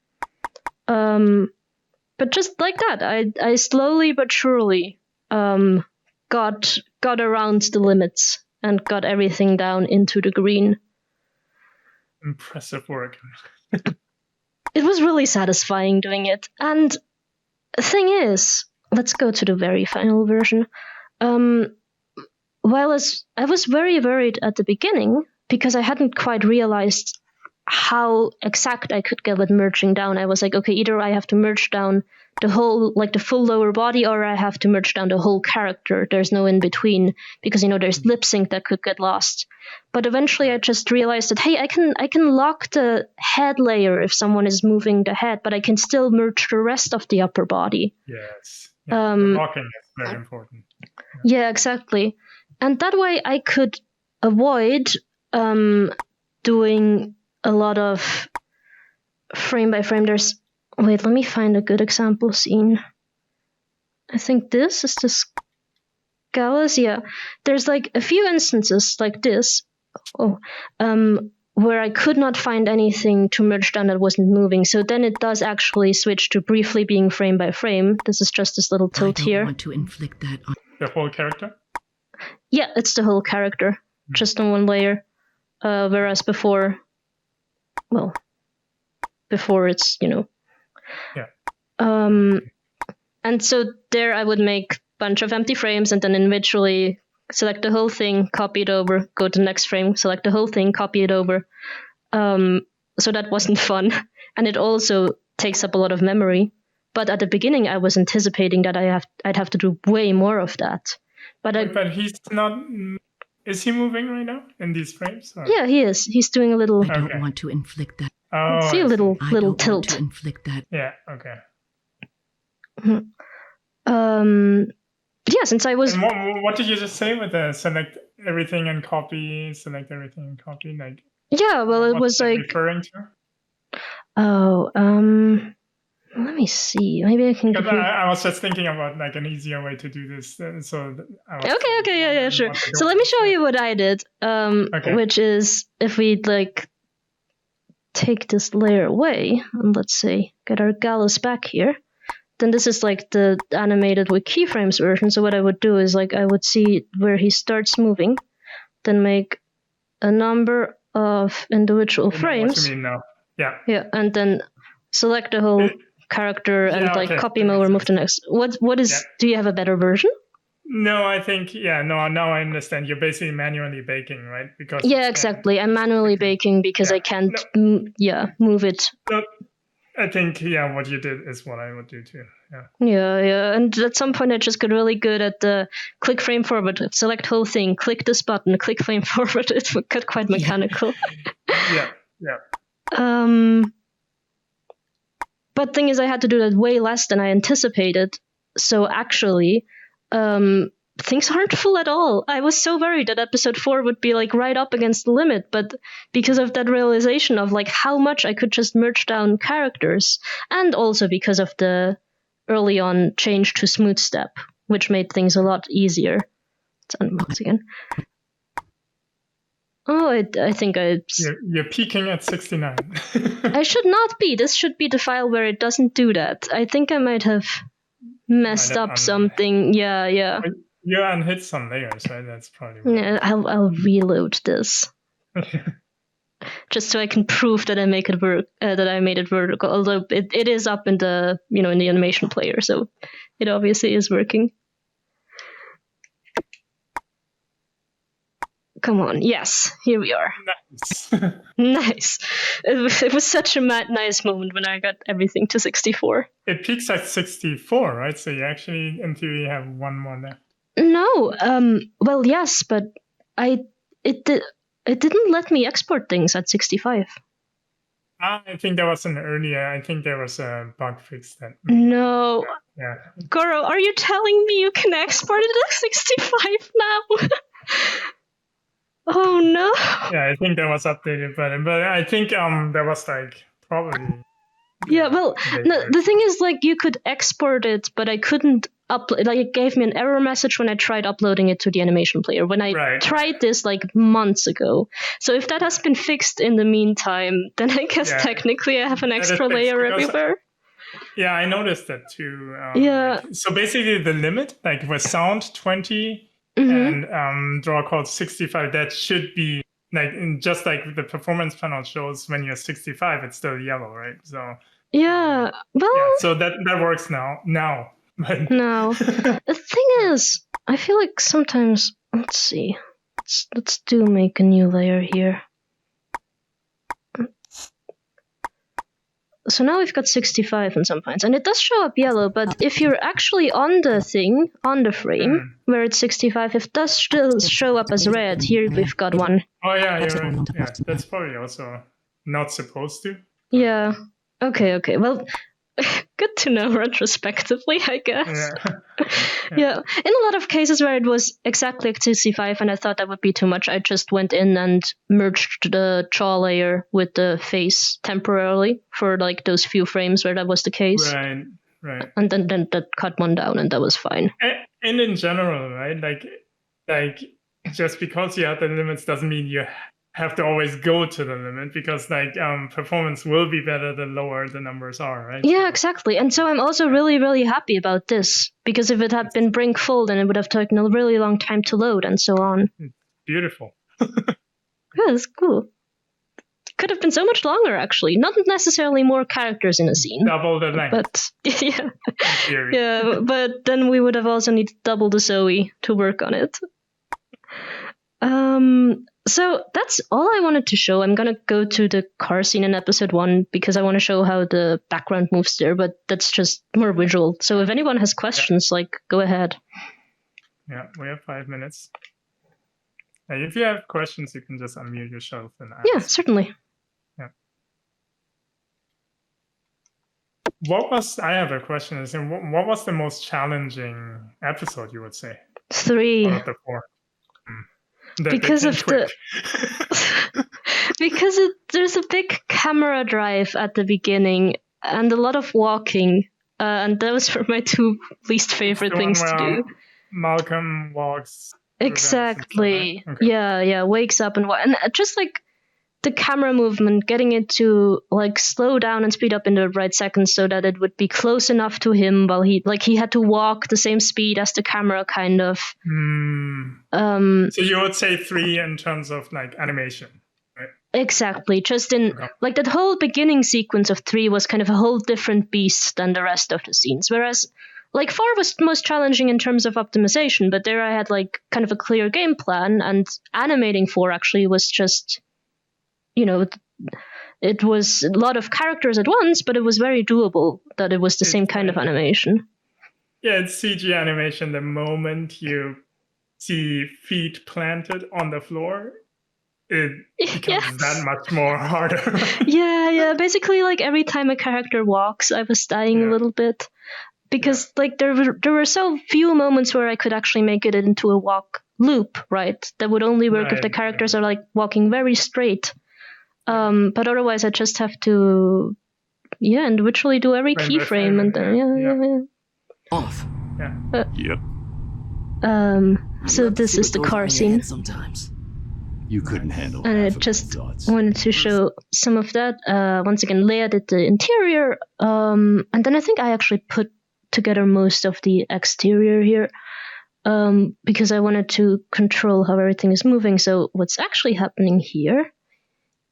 But just like that, I slowly but surely got around the limits and got everything down into the green. Impressive work. It was really satisfying doing it. And the thing is, let's go to the very final version. While I was very worried at the beginning because I hadn't quite realized how exact I could get with merging down. I was like, okay, either I have to merge down the whole, the full lower body, or I have to merge down the whole character. There's no in between because there's lip sync that could get lost. But eventually I just realized that, hey, I can lock the head layer if someone is moving the head, but I can still merge the rest of the upper body. Yes. Yeah, the locking is very important. Yeah, exactly. And that way I could avoid doing a lot of frame by frame. Wait, let me find a good example scene. I think this is the Scallas. Yeah, there's a few instances like this, where I could not find anything to merge down that wasn't moving. So then it does actually switch to briefly being frame by frame. This is just this little tilt here. I don't want to inflict that on the whole character. Yeah, it's the whole character, just on one layer. Whereas before it's Yeah. And so there I would make a bunch of empty frames and then individually select the whole thing, copy it over, go to the next frame, select the whole thing, copy it over. So that wasn't fun, and it also takes up a lot of memory. But at the beginning I was anticipating that I'd have to do way more of that. But he's not. Is he moving right now in these frames? Or? Yeah, he is. He's doing a little. I don't want to inflict that. Oh, see a little I don't tilt. Want to inflict that. Yeah. Okay. Yeah, since I was. And what did you just say with the select everything and copy? Select everything and copy, Yeah, well, it was referring to. Oh, let me see. Maybe I can. I was just thinking about an easier way to do this. So okay, yeah, sure. So let me show you what I did. Which is if we take this layer away and let's say get our Gallus back here, then this is the animated with keyframes version. So what I would do is I would see where he starts moving, then make a number of individual frames. What you mean now? Yeah. Yeah, and then select the whole character and copy mode or move to next. What is? Yeah. Do you have a better version? No, I think now I understand. You're basically manually baking, right? Because exactly. I'm manually baking because I can't move it. No, I think what you did is what I would do too. Yeah. Yeah. And at some point, I just got really good at the click frame forward, select whole thing, click this button, click frame forward. It got quite mechanical. Yeah. But thing is, I had to do that way less than I anticipated. So actually, things aren't full at all. I was so worried that episode 4 would be like right up against the limit, but because of that realization of like how much I could just merge down characters, and also because of the early on change to smooth step, which made things a lot easier. Let's unbox again. Oh, I think You're peaking at 69. I should not be. This should be the file where it doesn't do that. I think I might have messed up something. Yeah. You unhit some layers, right? That's probably. Yeah, I'll reload this. Just so I can prove that I make it work. That I made it vertical. Although it is up in the in the animation player, so it obviously is working. Come on, yes, here we are. Nice. Nice. It was such a nice moment when I got everything to 64. It peaks at 64, right? So you actually, in theory, have one more left. No, well, yes, but it didn't let me export things at 65. I think there was I think there was a bug fix that. No. Yeah. Goro, are you telling me you can export it at 65 now? Oh no. Yeah, I think that was updated, but I think there was like probably. Yeah, well, no, the thing is, like, you could export it, but I couldn't upload. Like, it gave me an error message when I tried uploading it to the animation player. When I tried this like months ago. So if that has been fixed in the meantime, then I guess technically I have an extra layer everywhere. Yeah, I noticed that too. Yeah. So basically, the limit, like with sound 20 and draw code 65, that should be like just like the performance panel shows when you're 65, it's still yellow, right? So yeah, well, yeah, so that works now. But no, the thing is, I feel like sometimes. Let's see. Let's make a new layer here. So now we've got 65 on some points, and it does show up yellow, but if you're actually on the thing, on the frame, where it's 65, it does still show up as red. Here we've got one. Oh yeah, you're right. Yeah, that's probably also not supposed to. Yeah. Okay. Well, good to know retrospectively, I guess. Yeah. In a lot of cases where it was exactly at 65 and I thought that would be too much, I just went in and merged the jaw layer with the face temporarily for like those few frames where that was the case. Right. And then that cut one down and that was fine. And in general, right? Like just because you have the limits doesn't mean you have to always go to the limit, because like performance will be better the lower the numbers are, right? Yeah, exactly. And so I'm also really, really happy about this, because if it had been brink full, then it would have taken a really long time to load and so on. Beautiful. Yeah, that's cool. Could have been so much longer, actually. Not necessarily more characters in a scene. Double the length. But yeah. Yeah, but then we would have also needed double the Zoe to work on it. So that's all I wanted to show. I'm gonna go to the car scene in episode 1 because I want to show how the background moves there, but that's just more visual. So if anyone has questions, go ahead. Yeah, we have 5 minutes. If you have questions, you can just unmute yourself and ask. Yeah, certainly. Yeah. I have a question. What was the Mm-hmm. episode, you would say? 3. Out of the 4? Because of there's a big camera drive at the beginning and a lot of walking, and those were my 2 least favorite things to do. Malcolm walks. Exactly. Okay. Yeah. Wakes up and just like the camera movement, getting it to like slow down and speed up in the right seconds so that it would be close enough to him while he had to walk the same speed as the camera, kind of. So you would say 3 in terms of like animation, right? Exactly. Just in like that whole beginning sequence of 3 was kind of a whole different beast than the rest of the scenes. Whereas like 4 was most challenging in terms of optimization, but there I had like kind of a clear game plan, and animating 4 actually was just, it was a lot of characters at once, but it was very doable that it was the same kind of animation. Yeah, it's CG animation. The moment you see feet planted on the floor, it becomes that much more harder. Yeah. Basically, like every time a character walks, I was dying a little bit because like there were so few moments where I could actually make it into a walk loop, right? That would only work if the characters are like walking very straight. But otherwise, I just have to individually do every keyframe and then Off. Yep. So this is the car scene. Sometimes. You couldn't handle And half I of just my thoughts. wanted to show some of that. Once again, Leia did the interior, and then I think I actually put together most of the exterior here, because I wanted to control how everything is moving. So what's actually happening here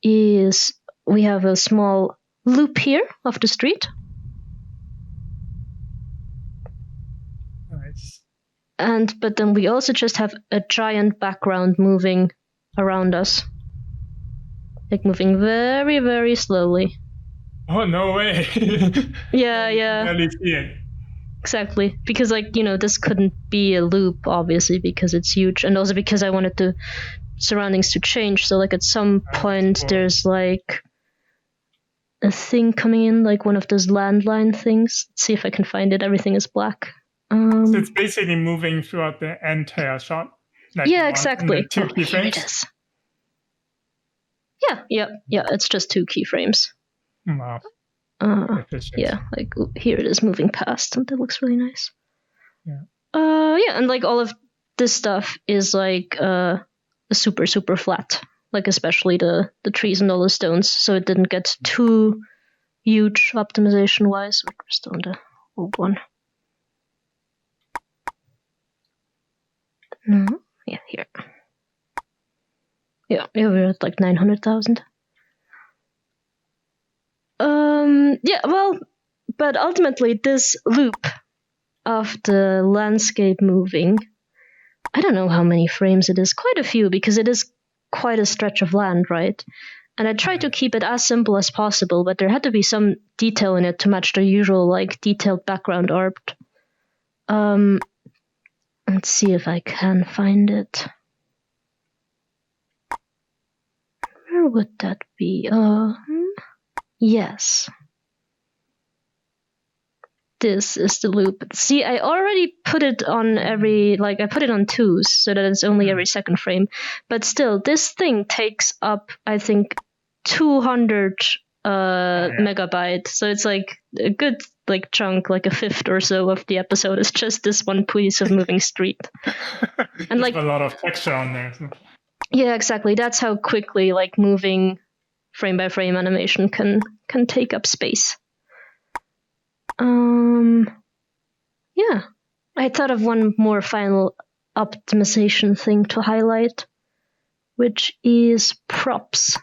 is we have a small loop here of the street. Nice. But then we also just have a giant background moving around us. Like moving very, very slowly. Oh, no way. Yeah. Barely see it. Exactly. Because, like, this couldn't be a loop, obviously, because it's huge. And also because I wanted the surroundings to change. So, like, at some point, there's, like, a thing coming in, like one of those landline things. Let's see if I can find it. Everything is black. So it's basically moving throughout the entire shot. Like exactly. Two Here it keyframes. is. Yeah. It's just 2 keyframes. Wow. Efficient. Yeah, like here it is moving past, and that looks really nice. Yeah. And like all of this stuff is like super, super flat. Like especially the trees and all the stones, so it didn't get too huge optimization wise. We're still on the old one. No, yeah, here. Yeah, we're at like 900,000. But ultimately this loop of the landscape moving, I don't know how many frames it is, quite a few, because it is quite a stretch of land, right? And I tried to keep it as simple as possible, but there had to be some detail in it to match the usual, like, detailed background art. Let's see if I can find it. Where would that be? Yes. This is the loop. See, I already put it on I put it on 2s so that it's only every second frame. But still, this thing takes up, I think, 200 megabyte. So it's like a good like chunk, like a fifth or so of the episode is just this one piece of moving street. And like a lot of texture on there. So. Yeah, exactly. That's how quickly like moving frame by frame animation can take up space. Yeah. I thought of one more final optimization thing to highlight, which is props.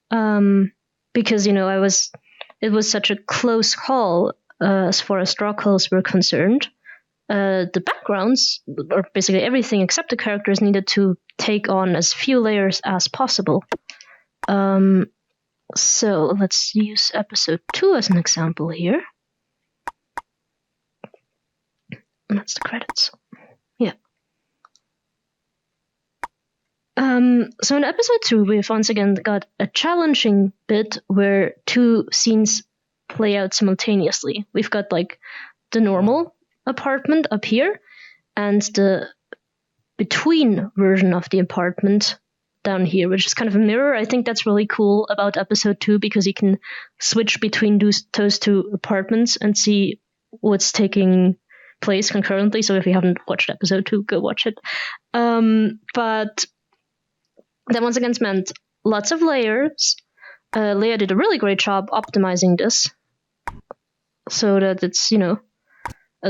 Because it was such a close call as far as draw calls were concerned. The backgrounds, or basically everything except the characters, needed to take on as few layers as possible. So let's use episode 2 as an example here. And that's the credits. Yeah. So in episode 2, we've once again got a challenging bit where 2 scenes play out simultaneously. We've got like the normal apartment up here and the between version of the apartment down here, which is kind of a mirror. I think that's really cool about episode 2 because you can switch between those 2 apartments and see what's taking place concurrently. So if you haven't watched episode 2, go watch it. But that once again meant lots of layers. Leia did a really great job optimizing this so that it's,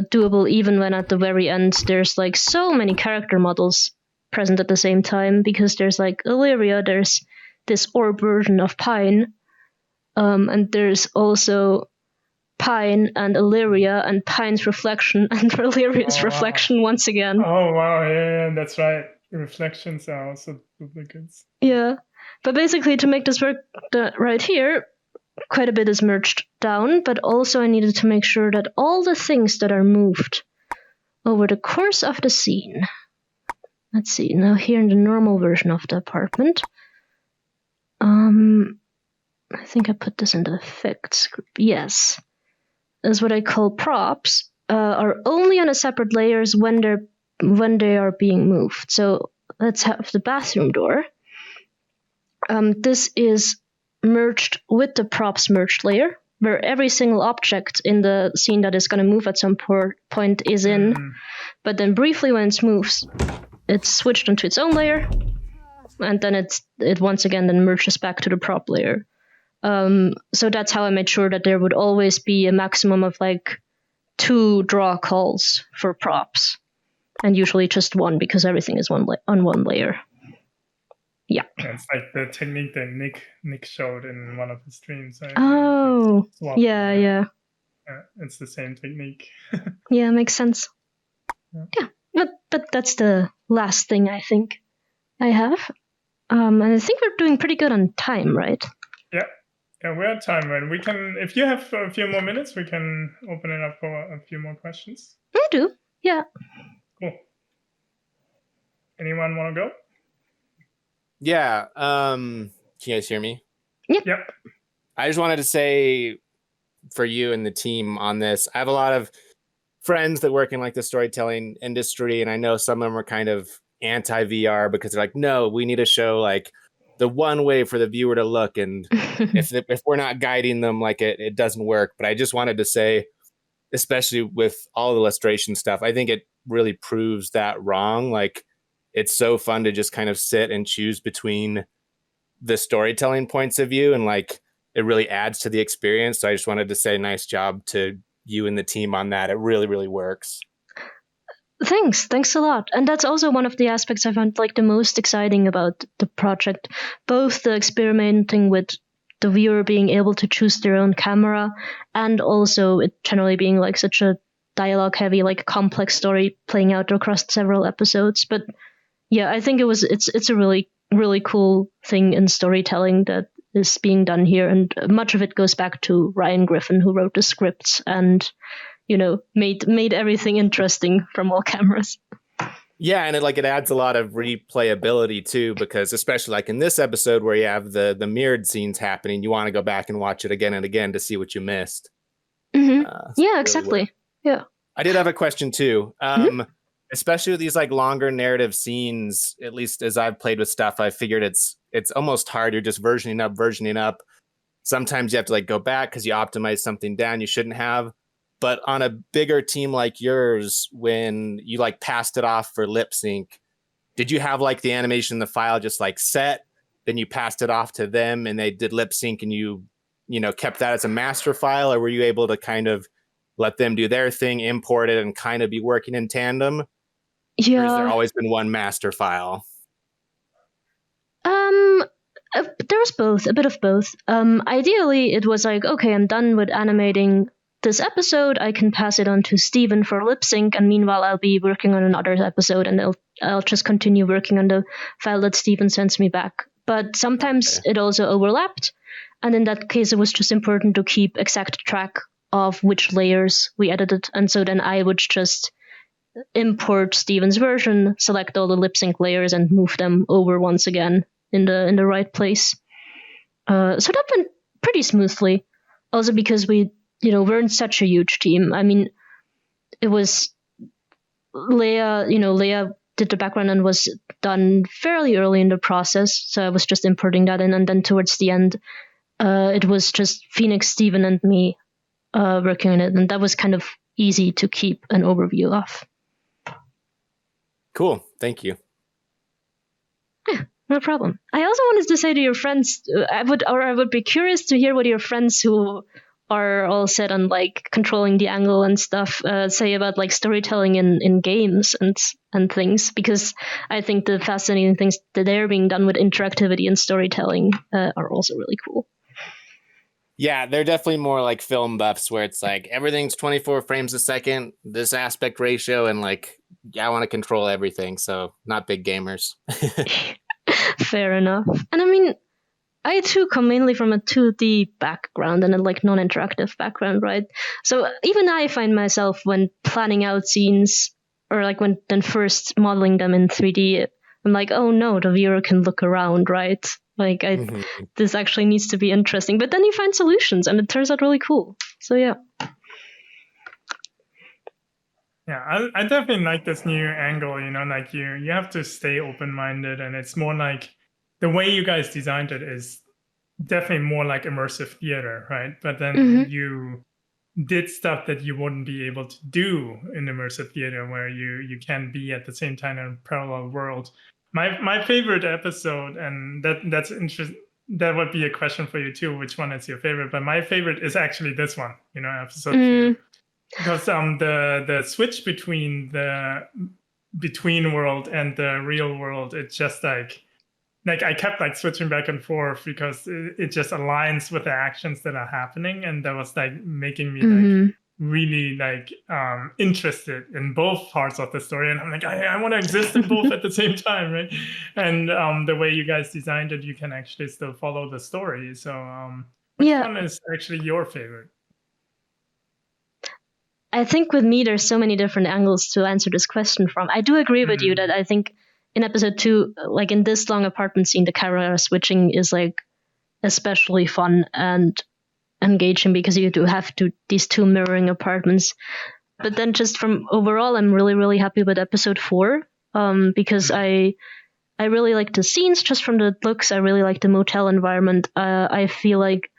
doable even when at the very end there's like so many character models present at the same time, because there's like Illyria, there's this orb version of Pine, and there's also Pine and Illyria and Pine's reflection and Illyria's reflection once again. Oh wow, yeah, that's right. The reflections are also duplicates. Yeah. But basically, to make this work right here, quite a bit is merged down, but also I needed to make sure that all the things that are moved over the course of the scene. Let's see, now here in the normal version of the apartment, I think I put this in the effects group. Yes. Is what I call props, are only on a separate layers when they are being moved. So let's have the bathroom door. This is merged with the props merged layer, where every single object in the scene that is going to move at some point is in. But then briefly when it moves, it's switched onto its own layer, and then it once again then merges back to the prop layer. So that's how I made sure that there would always be a maximum of like 2 draw calls for props, and usually just 1 because everything is on one layer. Yeah. It's like the technique that Nick showed in one of the streams. Yeah. It's the same technique. Yeah, makes sense. Yeah. But that's the last thing I think I have. And I think we're doing pretty good on time, right? Yeah, we're at time, and we can, if you have a few more minutes, we can open it up for a few more questions. I do, yeah. Cool. Anyone want to go? Yeah. Can you guys hear me? Yep. I just wanted to say for you and the team on this, I have a lot of friends that work in like the storytelling industry, and I know some of them are kind of anti-VR because they're like, no, we need to show like the one way for the viewer to look, and if we're not guiding them, like it doesn't work. But I just wanted to say, especially with all the illustration stuff, I think it really proves that wrong. Like, it's so fun to just kind of sit and choose between the storytelling points of view, and like it really adds to the experience. So I just wanted to say nice job to you and the team on that. It really, really works. Thanks a lot. And that's also one of the aspects I found like the most exciting about the project, both the experimenting with the viewer being able to choose their own camera, and also it generally being like such a dialogue heavy, like complex story playing out across several episodes. But yeah, I think it's a really, really cool thing in storytelling that is being done here, and much of it goes back to Ryan Griffin, who wrote the scripts and made everything interesting from all cameras. Yeah, and it adds a lot of replayability too, because especially like in this episode where you have the mirrored scenes happening, you want to go back and watch it again and again to see what you missed. Mm-hmm. Yeah, exactly. Yeah. I did have a question too. Especially with these like longer narrative scenes, at least as I've played with stuff, I figured it's almost hard. You're just versioning up. Sometimes you have to like go back because you optimize something down you shouldn't have. But on a bigger team like yours, when you like passed it off for lip sync, did you have like the animation in the file just like set, then you passed it off to them and they did lip sync and you kept that as a master file, or were you able to kind of let them do their thing, import it, and kind of be working in tandem? Yeah. Or has there always been one master file? There was both, a bit of both. Ideally, it was like, okay, I'm done with animating this episode, I can pass it on to Steven for lip sync, and meanwhile I'll be working on another episode, and I'll just continue working on the file that Steven sends me back. But sometimes it also overlapped, and in that case it was just important to keep exact track of which layers we edited, and so then I would just import Steven's version, select all the lip sync layers, and move them over once again in the right place. So that went pretty smoothly, also because we weren't such a huge team. I mean, it was Leia did the background and was done fairly early in the process, so I was just importing that in, and then towards the end, it was just Phoenix, Steven, and me working on it, and that was kind of easy to keep an overview of. Cool, thank you. Yeah, no problem. I also wanted to say to your friends, I would be curious to hear what your friends who are all set on like controlling the angle and stuff say about like storytelling in games and things, because I think the fascinating things that they're being done with interactivity and storytelling are also really cool. Yeah, they're definitely more like film buffs where it's like everything's 24 frames a second, this aspect ratio, and like I want to control everything. So not big gamers. Fair enough. And I mean, I too come mainly from a 2D background and a like non-interactive background, right? So even I find myself when planning out scenes or like when then first modeling them in 3D, I'm like, oh no, the viewer can look around, right? Like this actually needs to be interesting. But then you find solutions and it turns out really cool. So yeah. Yeah, I definitely like this new angle, like you have to stay open-minded, and it's more like the way you guys designed it is definitely more like immersive theater, right? But then you did stuff that you wouldn't be able to do in immersive theater, where you can be at the same time in a parallel world. My favorite episode, and that's interesting. That would be a question for you too. Which one is your favorite? But my favorite is actually this one. Episode 2. Because the switch between the between world and the real world, it's just like I kept like switching back and forth because it just aligns with the actions that are happening, and that was like making me like really like interested in both parts of the story, and I'm like I want to exist in both at the same time, right? And the way you guys designed it, you can actually still follow the story. So which one is actually your favorite? I think with me, there's so many different angles to answer this question from. I do agree with you that I think in episode 2, like in this long apartment scene, the camera switching is like especially fun and engaging because you do have these two mirroring apartments. But then just from overall, I'm really, really happy with episode 4 because I really like the scenes just from the looks. I really like the motel environment. I feel like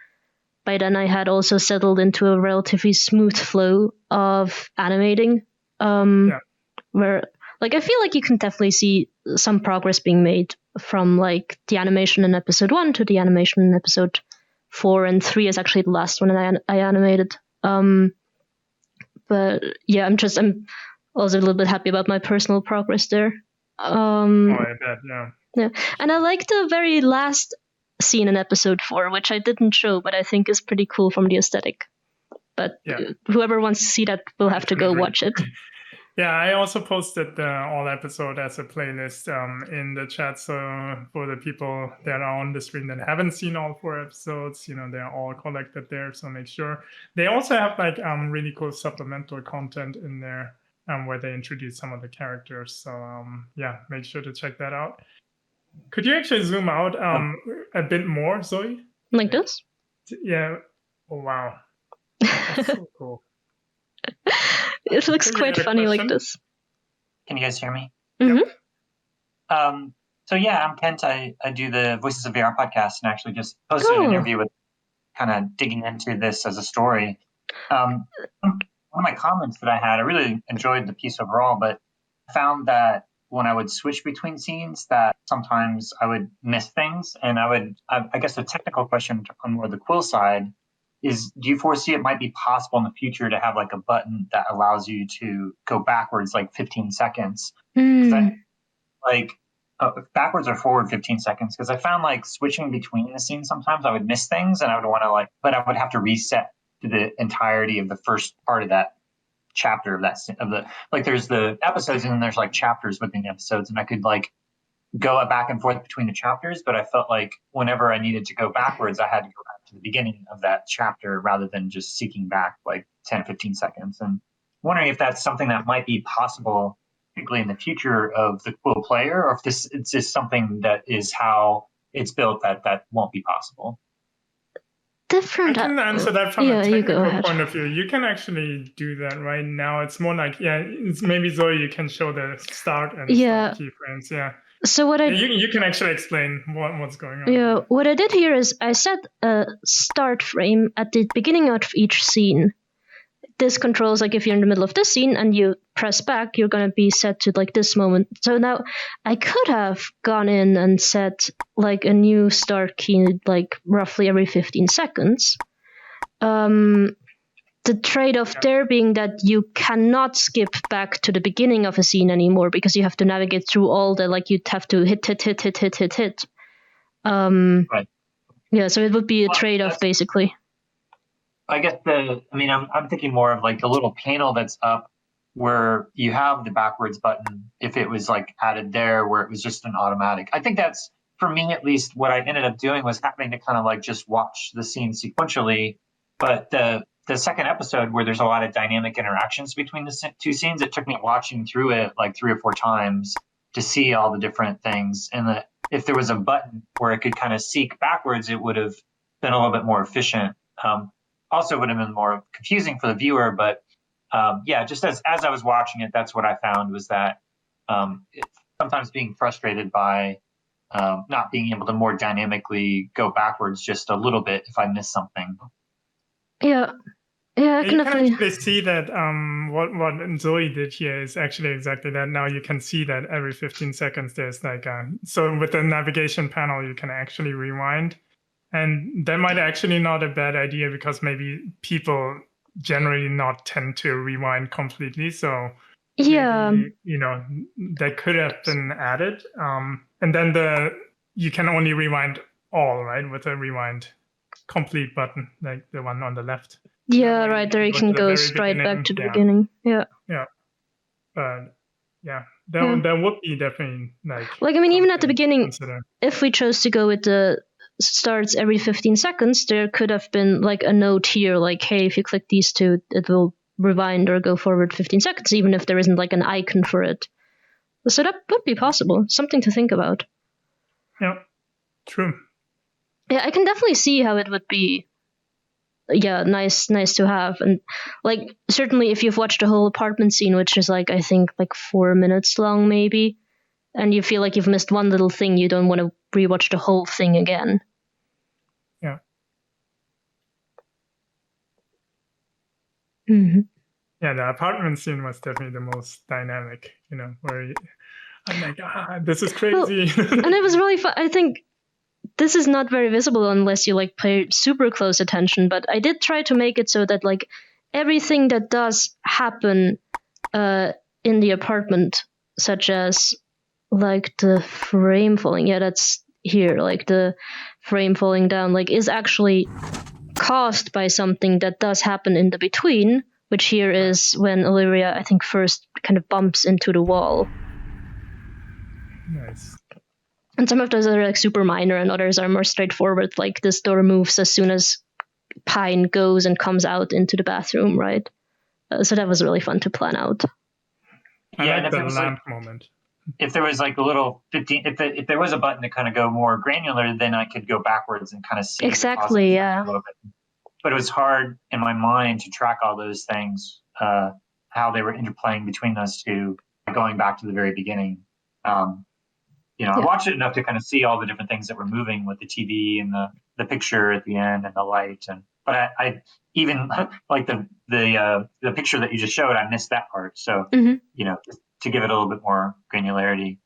by then I had also settled into a relatively smooth flow of animating, where like I feel like you can definitely see some progress being made from like the animation in episode 1 to the animation in episode 4, and 3 is actually the last one I animated. But yeah, I'm also a little bit happy about my personal progress there. I bet, yeah, and I like the very last scene in episode 4, which I didn't show, but I think is pretty cool from the aesthetic. But whoever wants to see that will have to go watch it. Yeah, I also posted the all episode as a playlist in the chat. So for the people that are on the stream that haven't seen all 4 episodes, they're all collected there. So make sure they also have like really cool supplemental content in there where they introduce some of the characters. So yeah, make sure to check that out. Could you actually zoom out a bit more, Zoe? Like this? Yeah. Oh wow. That's so cool. It looks quite funny like this. Can you guys hear me? Mm-hmm. So yeah, I'm Kent. I do the Voices of VR podcast and actually just posted an interview with kind of digging into this as a story. One of my comments that I had, I really enjoyed the piece overall, but I found that when I would switch between scenes that sometimes I would miss things. And I guess the technical question on more the Quill side is, do you foresee it might be possible in the future to have like a button that allows you to go backwards like 15 seconds? Backwards or forward 15 seconds? Because I found like switching between the scenes, sometimes I would miss things and I would want to but I would have to reset to the entirety of the first part of that chapter there's the episodes and then there's like chapters within the episodes, and I could like go back and forth between the chapters, but I felt like whenever I needed to go backwards, I had to go back to the beginning of that chapter rather than just seeking back like 10, 15 seconds. And wondering if that's something that might be possible, particularly in the future of the Quill player, or if it's just something that is how it's built that won't be possible. Different. I can answer that from a technical point of view. You can actually do that right now. It's more like, maybe Zoe, you can show the start and stop keyframes. Yeah. So what you can actually explain what's going on. Yeah, what I did here is I set a start frame at the beginning of each scene. This controls like if you're in the middle of this scene and you press back, you're going to be set to like this moment. So now I could have gone in and set like a new start key like roughly every 15 seconds. The trade-off there being that you cannot skip back to the beginning of a scene anymore because you have to navigate through all the, like you'd have to hit. Right. Yeah, so it would be a trade-off basically. I guess I'm thinking more of like the little panel that's up where you have the backwards button. If it was like added there, where it was just an automatic, I think that's for me at least. What I ended up doing was having to kind of like just watch the scene sequentially. But the second episode where there's a lot of dynamic interactions between the two scenes, it took me watching through it like 3 or 4 times to see all the different things. And if there was a button where it could kind of seek backwards, it would have been a little bit more efficient. Also would have been more confusing for the viewer, but just as I was watching it, that's what I found was that sometimes being frustrated by not being able to more dynamically go backwards just a little bit if I miss something. Yeah, I can You can definitely. actually see that what Zoe did here is actually exactly that. Now you can see that every 15 seconds there's like so with the navigation panel you can actually rewind, and that might actually not a bad idea because maybe people generally not tend to rewind completely. So Yeah, maybe, that could have been added, and then you can only rewind all, right, with a rewind complete button like the one on the left. yeah, When right. There you go can to the go very straight back to the yeah. beginning. Yeah. But Yeah. that would be definitely Like, I mean, even at the something to beginning, consider. if we chose to go with the starts every 15 seconds, there could have been like a note here, like, hey, if you click these two, it will rewind or go forward 15 seconds, even if there isn't like an icon for it. So that would be possible. Something to think about. Yeah, true. Yeah, I can definitely see how it would be. Yeah, nice to have. And like, certainly if you've watched the whole apartment scene, which is like, I think like 4 minutes long maybe, and you feel like you've missed one little thing, you don't want to rewatch the whole thing again. Yeah. Mm-hmm. Yeah, the apartment scene was definitely the most dynamic, where I'm like, this is crazy. And it was really fun. I think this is not very visible unless you like pay super close attention, but I did try to make it so that like everything that does happen in the apartment, such as like the frame falling, that's here, like the frame falling down, like is actually caused by something that does happen in the between, which here is when Olivia, I think, first kind of bumps into the wall. Nice. And some of those are like super minor, and others are more straightforward. Like this door moves as soon as Pine goes and comes out into the bathroom, right? So that was really fun to plan out. I like the lamp moment. If there was like a little 15, if there was a button to kind of go more granular, then I could go backwards and kind of see exactly, yeah. A little bit. But it was hard in my mind to track all those things, how they were interplaying between those two, going back to the very beginning. I watched it enough to kind of see all the different things that were moving with the TV and the picture at the end and the light. But I even like the picture that you just showed, I missed that part. So, to give it a little bit more granularity.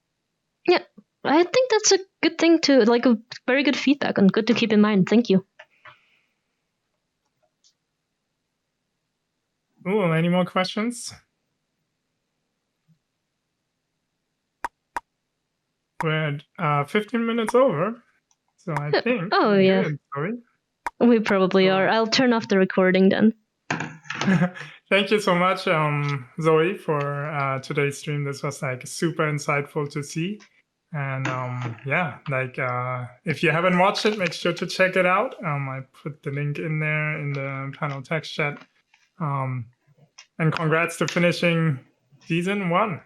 Yeah, I think that's a good thing to, like, a very good feedback and good to keep in mind. Thank you. Ooh, any more questions? We're at 15 minutes over, so I think. Oh, yeah. Good. Sorry. We probably are. I'll turn off the recording then. Thank you so much, Zoe, for today's stream. This was like super insightful to see. And if you haven't watched it, make sure to check it out. I put the link in there in the panel text chat. And congrats to finishing season 1.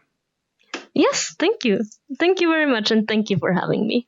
Yes, thank you. Thank you very much, and thank you for having me.